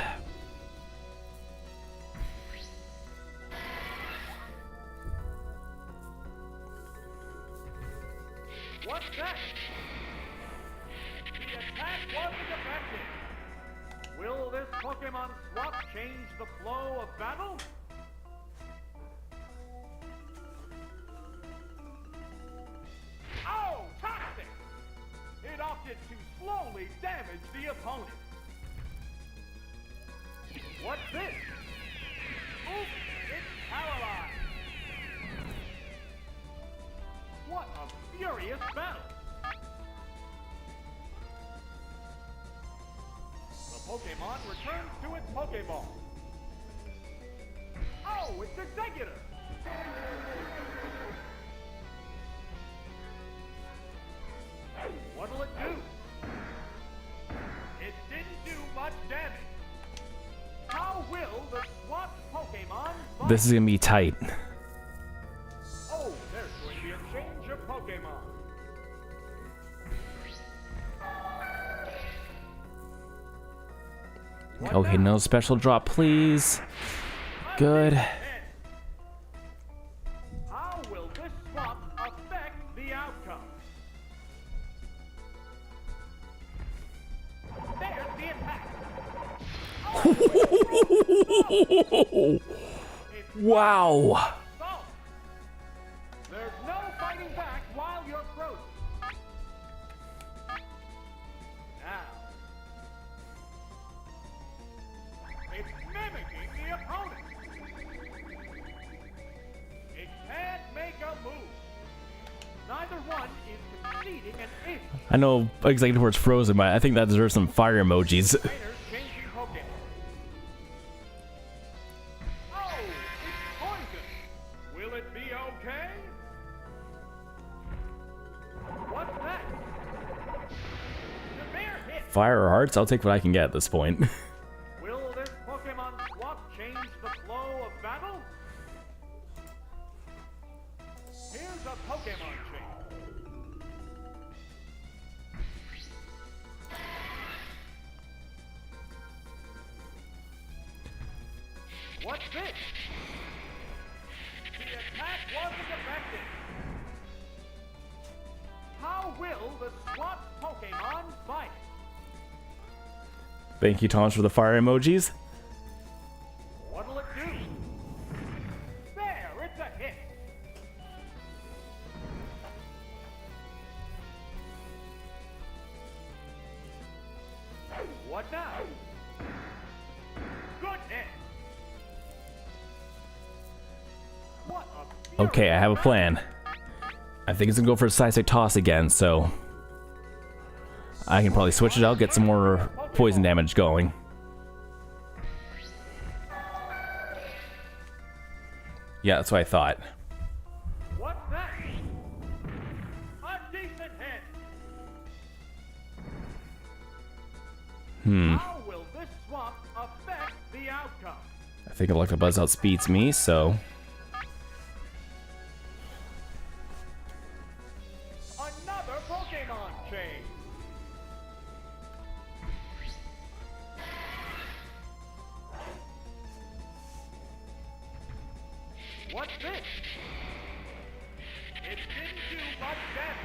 What's that? The attack wasn't effective. Will this Pokémon swap change the flow of battle? Oh, toxic! It opted to slowly damage the opponent. What's this? Oops, it's paralyzed. What a furious battle! The Pokémon returns to its Pokéball. Oh, it's Executor! What'll it do? It didn't do much damage. How will the swapped Pokémon fight? This is gonna be tight. Oh, there's going to be a change of Pokémon. What Okay, now? no special drop, please. Good. How will this swap affect the outcome? There's the attack. Wow. Solid. There's no fighting back while you're frozen. Now, it's mimicking the opponent. It can't make a move. Neither one is conceding an inch. I know exactly where it's frozen, but I think that deserves some fire emojis. Trainers changing Pokémon. Oh, it's poison. Will it be okay? What's that? The bear hit. Fire or hearts, I'll take what I can get at this point. Will this Pokémon swap change the flow of battle? Here's a Pokémon change. What's this? The attack wasn't effective. How will the swapped Pokémon fight? Thank you, Thomas, for the fire emojis. What'll it do? There, it's a hit. What now? Goodness! What a Okay, I have a plan. I think it's gonna go for a Psychic Toss again, so I can probably switch it out, get some more poison damage going. Yeah, that's what I thought. What's that? A decent hit. How will this swap affect the outcome? I think Electabuzz outspeeds me, so Another Pokémon change. What's this? It didn't do much damage.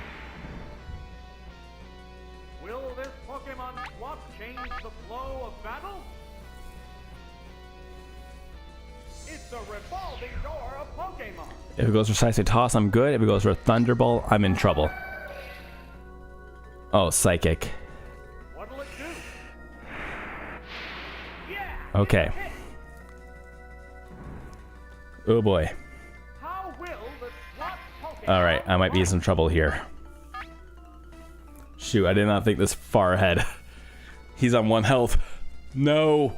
Will this Pokemon swap change the flow of battle? It's a revolving door of Pokemon. If it goes for Psychic Toss, I'm good. If it goes for Thunderbolt, I'm in trouble. Oh, Psychic. What'll it do? Yeah! Okay. Oh boy. How will the swap Pokemon Alright, I might be in some trouble here. Shoot, I did not think this far ahead. He's on 1 health. No!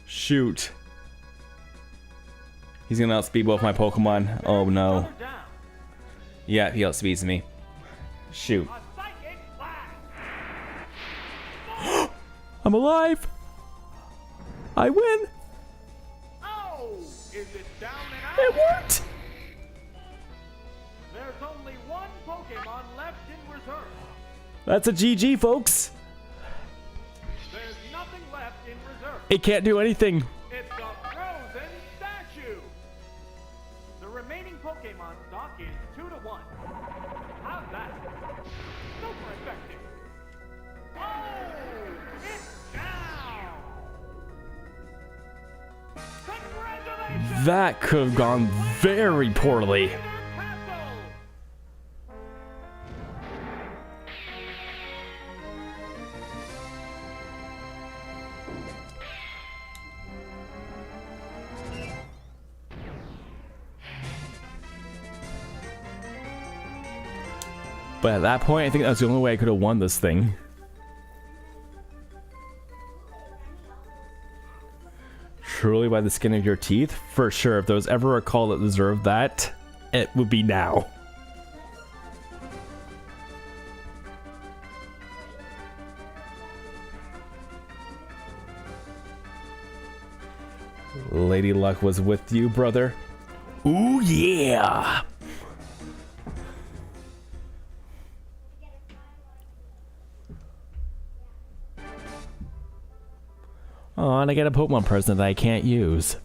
Shoot. He's gonna outspeed both my Pokemon. Oh no. down? Yeah, he outspeeds me. Shoot. A psychic blast! I'm alive! I win! Oh! Is it down and out? It worked! There's only one Pokemon left in reserve. That's a GG, folks! There's nothing left in reserve. It can't do anything. It's a frozen statue. The remaining Pokemon stock is 2-1. How's that? Super effective. Oh! It's down! Congratulations! That could have gone very poorly. Castle! But at that point, I think that's the only way I could have won this thing. Truly by the skin of your teeth? For sure, if there was ever a call that deserved that, it would be now. Lady Luck was with you, brother. Ooh, yeah! Oh, and I get a Pokemon present that I can't use.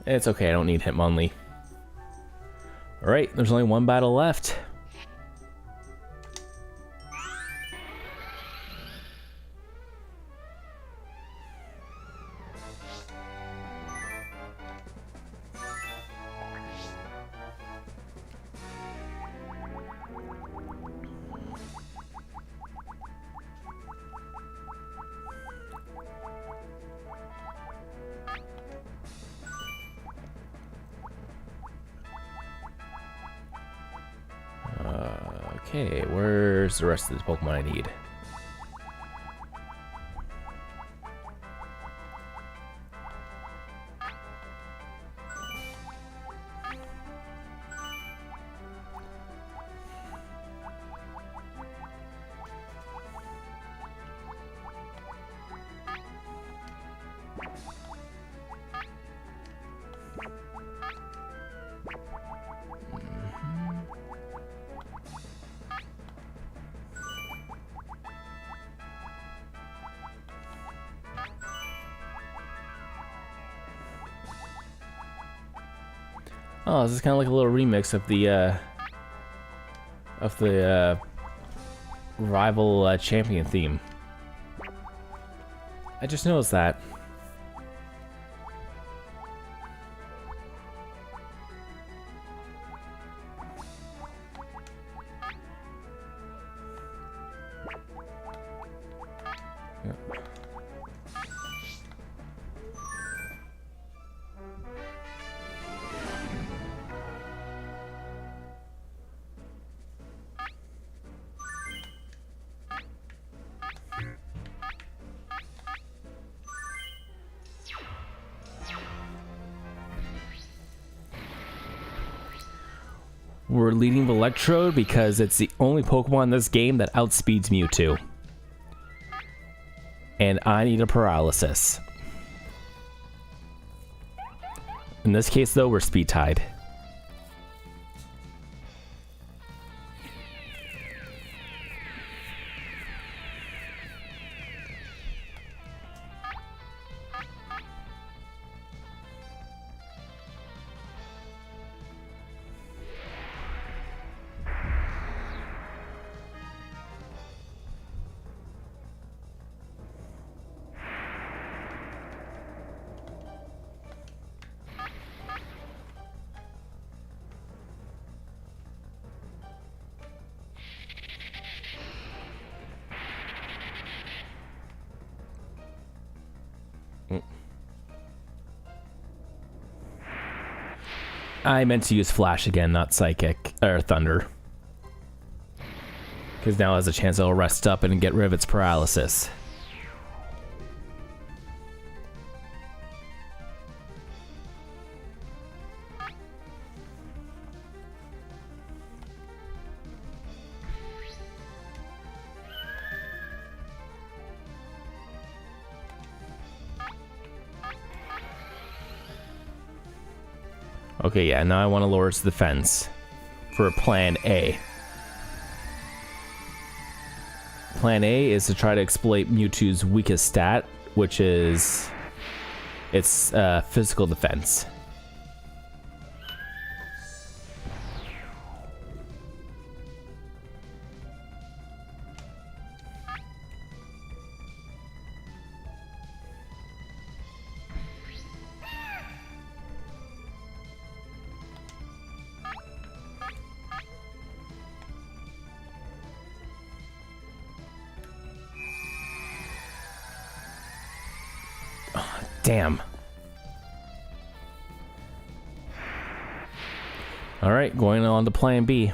It's okay, I don't need Hitmonlee. Alright, there's only one battle left. Okay, where's the rest of the Pokemon I need? Oh, this is kind of like a little remix of the rival champion theme. I just noticed that. We're leading with Electrode because it's the only Pokemon in this game that outspeeds Mewtwo. And I need a paralysis. In this case, though, we're speed tied. I meant to use Flash again, not Psychic or Thunder. Because now it has a chance it'll rest up and get rid of its paralysis. Okay, yeah, now I want to lower its defense for Plan A. Plan A is to try to exploit Mewtwo's weakest stat, which is its physical defense. Damn. Alright, going on to Plan B.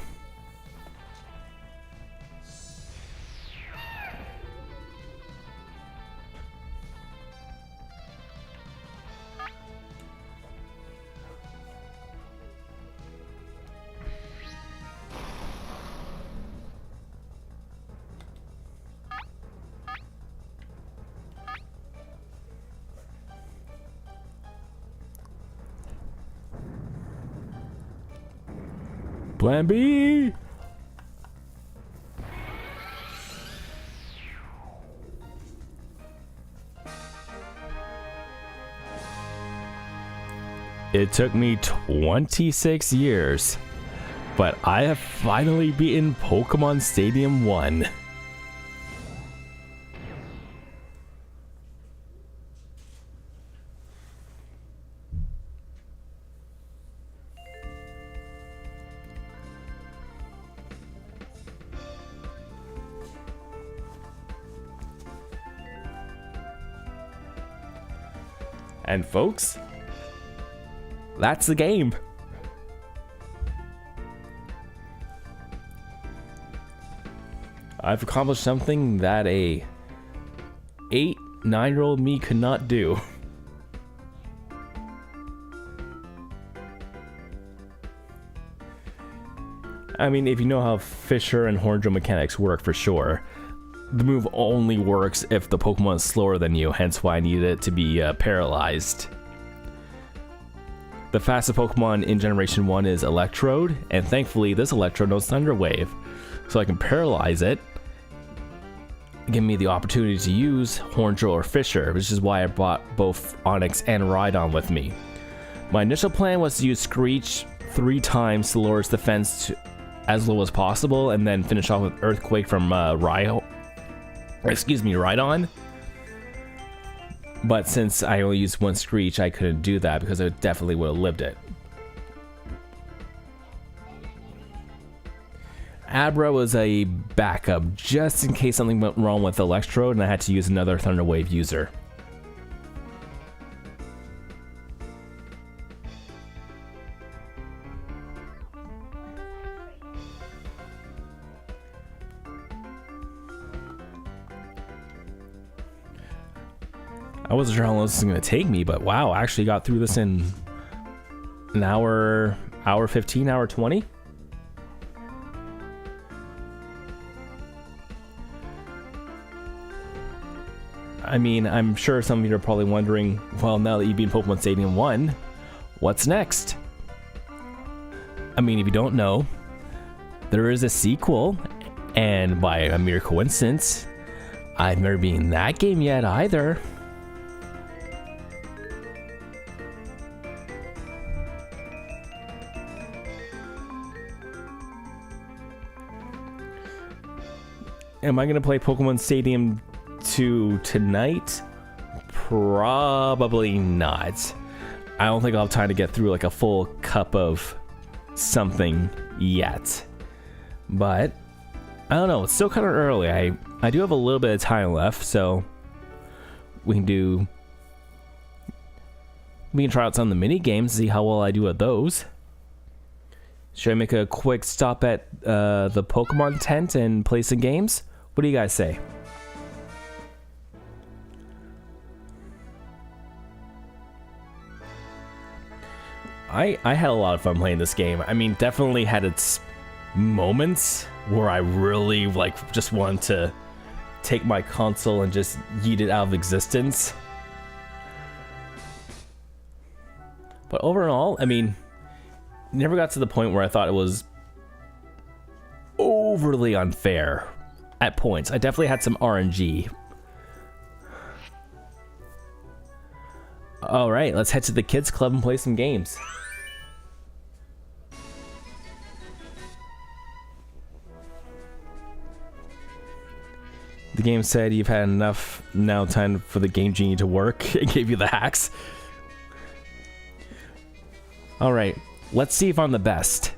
Plan B! It took me 26 years, but I have finally beaten Pokémon Stadium 1. And folks, that's the game. I've accomplished something that a 9-year-old me could not do. I mean, if you know how Fisher and Hornjo mechanics work, for sure. The move only works if the Pokemon is slower than you, hence why I needed it to be paralyzed. The fastest Pokemon in Generation 1 is Electrode, and thankfully this Electrode knows Thunder Wave, so I can paralyze it, giving me the opportunity to use Hornjo or Fisher, which is why I brought both Onix and Rhydon with me. My initial plan was to use Screech 3 times to lower its defense to as low as possible, and then finish off with Earthquake from Rhydon. But since I only used one Screech, I couldn't do that because I definitely would have lived it. Abra was a backup just in case something went wrong with Electrode and I had to use another Thunder Wave user. I wasn't sure how long this was going to take me, but wow, I actually got through this in an hour 15, hour 20. I mean, I'm sure some of you are probably wondering, well, now that you've been Pokemon Stadium 1, what's next? I mean, if you don't know, there is a sequel, and by a mere coincidence, I've never been in that game yet either. Am I going to play Pokemon Stadium 2 tonight? Probably not. I don't think I'll have time to get through like a full cup of something yet. But I don't know, it's still kind of early. I do have a little bit of time left, so we can try out some of the mini games, see how well I do at those. Should I make a quick stop at the Pokemon tent and play some games? What do you guys say? I had a lot of fun playing this game. I mean, definitely had its moments where I really just wanted to take my console and just yeet it out of existence. But overall, I mean, never got to the point where I thought it was overly unfair at points. I definitely had some RNG. All right, let's head to the kids club and play some games. The game said you've had enough, now time for the Game Genie to work. It gave you the hacks. Alright, let's see if I'm the best.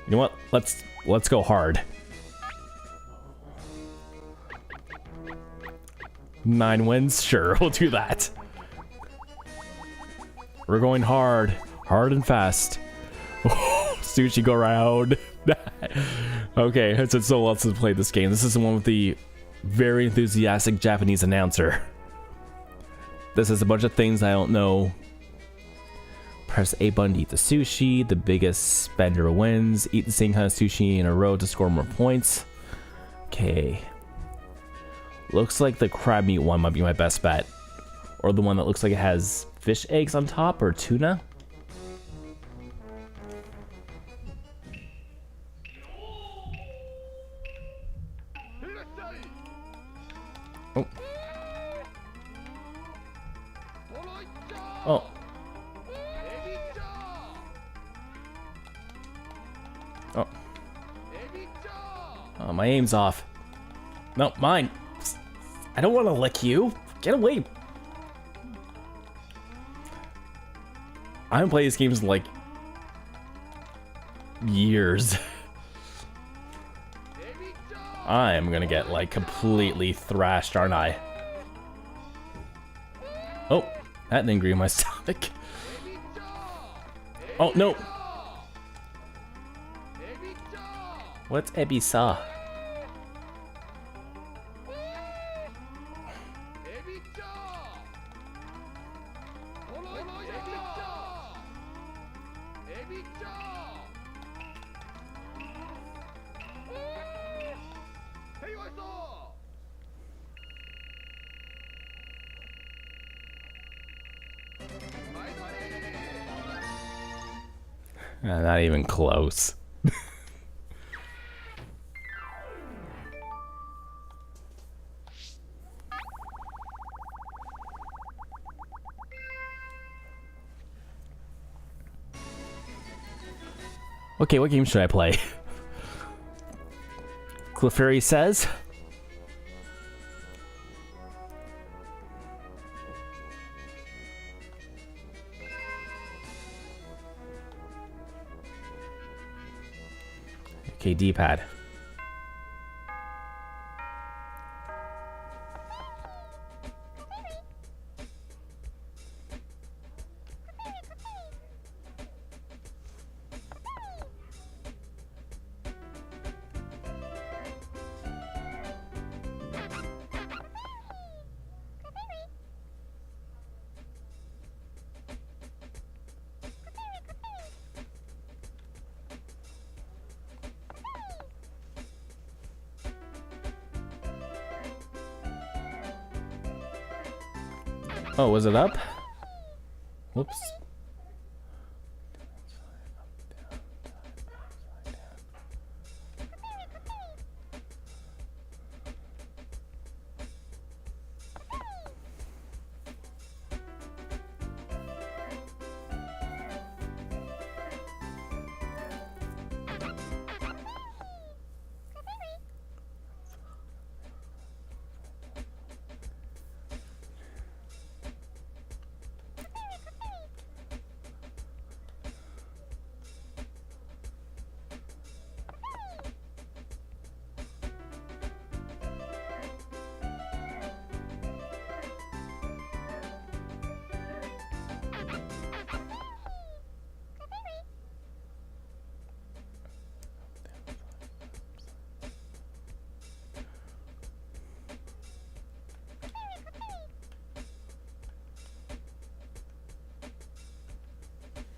You know what? Let's go hard. 9 wins? Sure, we'll do that. We're going hard. Hard and fast. Sushi go round. Okay, it's been so long since I played this game. This is the one with the very enthusiastic Japanese announcer. This is a bunch of things I don't know. Press A button to eat the sushi. The biggest spender wins. Eat the same kind of sushi in a row to score more points. Okay. Looks like the crab meat one might be my best bet. Or the one that looks like it has fish eggs on top, or tuna. Oh. Oh. Oh. Oh, my aim's off. No, mine. I don't want to lick you. Get away. I haven't played these games in like years. I'm gonna get like completely thrashed, aren't I? Oh, that didn't agree with my stomach. Oh no. What's Ebisa? Not even close. Okay, what game should I play? Clefairy says. Okay, D-pad. Oh, was it up? Whoops.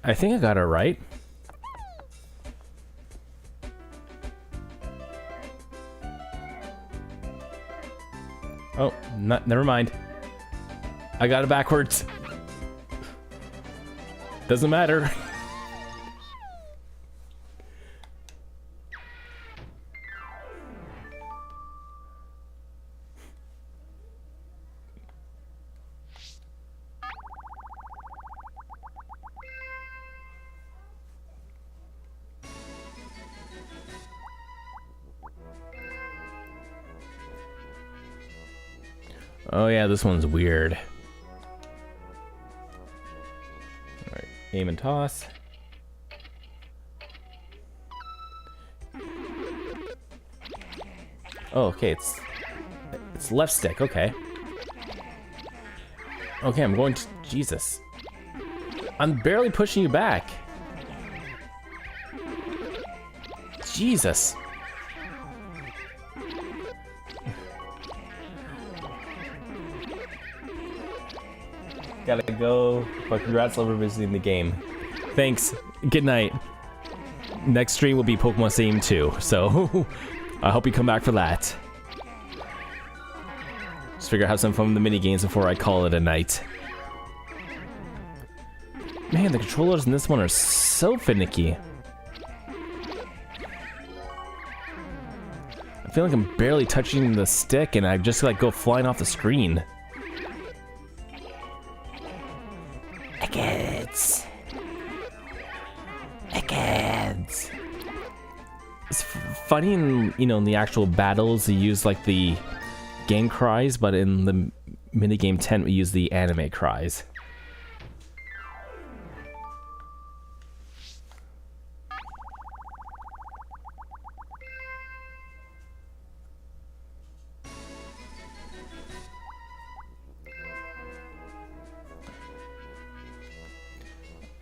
I think I got it right. Oh, never mind. I got it backwards. Doesn't matter. Oh yeah, this one's weird. Alright, aim and toss. Oh, okay, it's left stick, okay. Okay, I'm going to... Jesus. I'm barely pushing you back. Jesus. Gotta go, but congrats on visiting the game. Thanks, good night. Next stream will be Pokemon Stadium 2, so I hope you come back for that. Just figure out have some fun with the mini games before I call it a night. Man, the controllers in this one are so finicky. I feel like I'm barely touching the stick and I just like go flying off the screen. It's funny in, you know, in the actual battles, you use like the game cries, but in the minigame tent, we use the anime cries.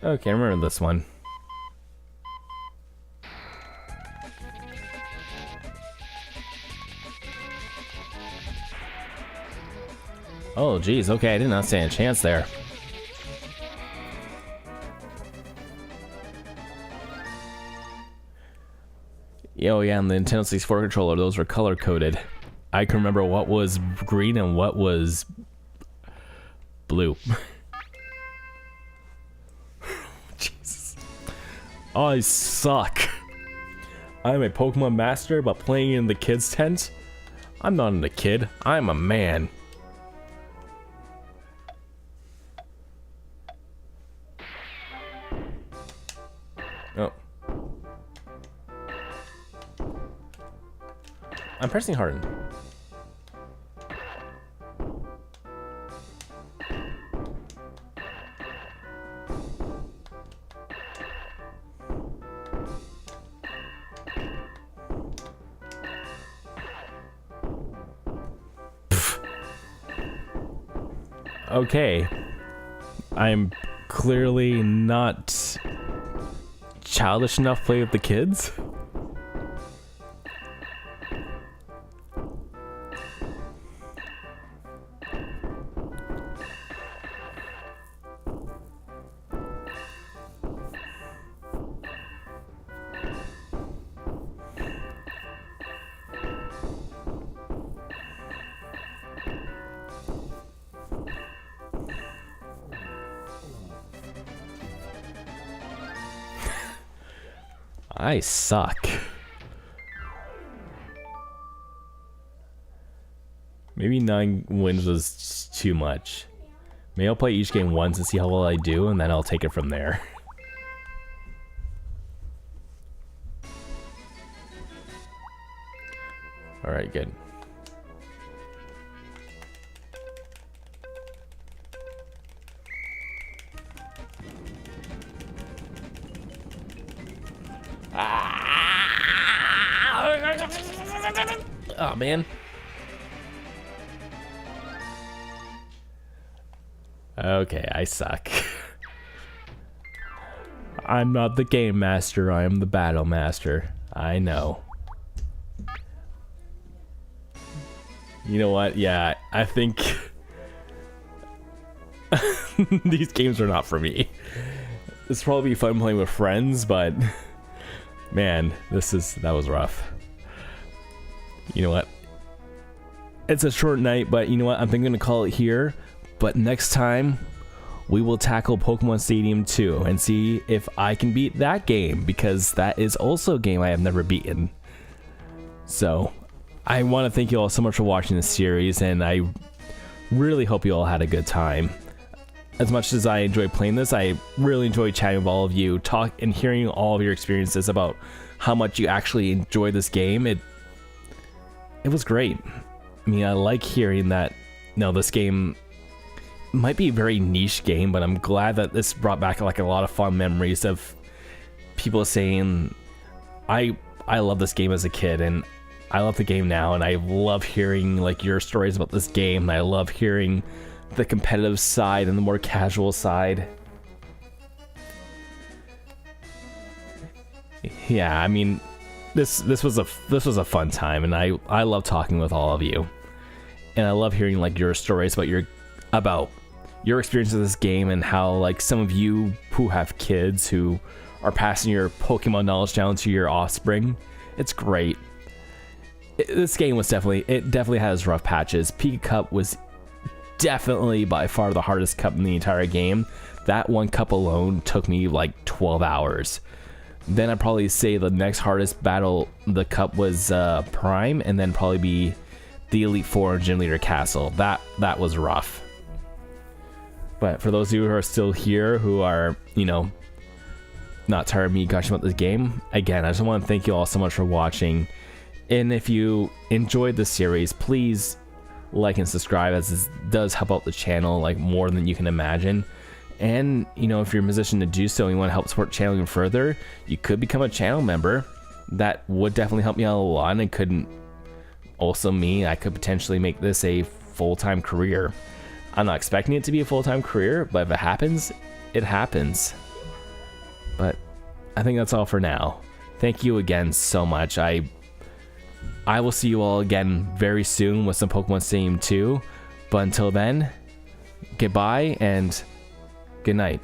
Okay, I remember this one. Oh, geez. Okay, I did not stand a chance there. Oh, yeah, and the Nintendo 64 controller, those were color-coded. I can remember what was green and what was blue. Jesus. I suck. I'm a Pokemon master, but playing in the kids' tent? I'm not a kid. I'm a man. Oh. I'm pressing hard. Okay. I'm clearly not childish enough to play with the kids. I suck. Maybe 9 wins was too much. Maybe I'll play each game once and see how well I do, and then I'll take it from there. Alright, good. Oh, man. Okay, I suck. I'm not the game master, I am the battle master. I know. You know what? Yeah, I think these games are not for me. It's probably fun playing with friends, but man, that was rough. You know what? It's a short night, but you know what? I'm thinking to call it here. But next time, we will tackle Pokémon Stadium 2 and see if I can beat that game, because that is also a game I have never beaten. So, I want to thank you all so much for watching this series, and I really hope you all had a good time. As much as I enjoy playing this, I really enjoy chatting with all of you, and hearing all of your experiences about how much you actually enjoy this game. It was great. I mean, I like hearing that, this game might be a very niche game, but I'm glad that this brought back like a lot of fun memories of people saying, I love this game as a kid, and I love the game now, and I love hearing like your stories about this game, and I love hearing the competitive side and the more casual side. Yeah, I mean, this was a fun time, and I love talking with all of you, and I love hearing like your stories about your experience of this game, and how like some of you who have kids who are passing your Pokemon knowledge down to your offspring. It's great. This game was definitely has rough patches. Pika Cup was definitely by far the hardest cup in the entire game. That one cup alone took me like 12 hours. Then I'd probably say the next hardest battle, the cup, was Prime, and then probably be the Elite Four and Gym Leader Castle. That was rough. But for those of you who are still here, who are, not tired of me gushing about this game, again, I just want to thank you all so much for watching. And if you enjoyed this series, please like and subscribe, as this does help out the channel like more than you can imagine. And, if you're a musician to do so and you want to help support the channel even further, you could become a channel member. That would definitely help me out a lot, and could also mean I could potentially make this a full-time career. I'm not expecting it to be a full-time career, but if it happens, it happens. But I think that's all for now. Thank you again so much. I will see you all again very soon with some Pokemon Stadium 2. But until then, goodbye and good night.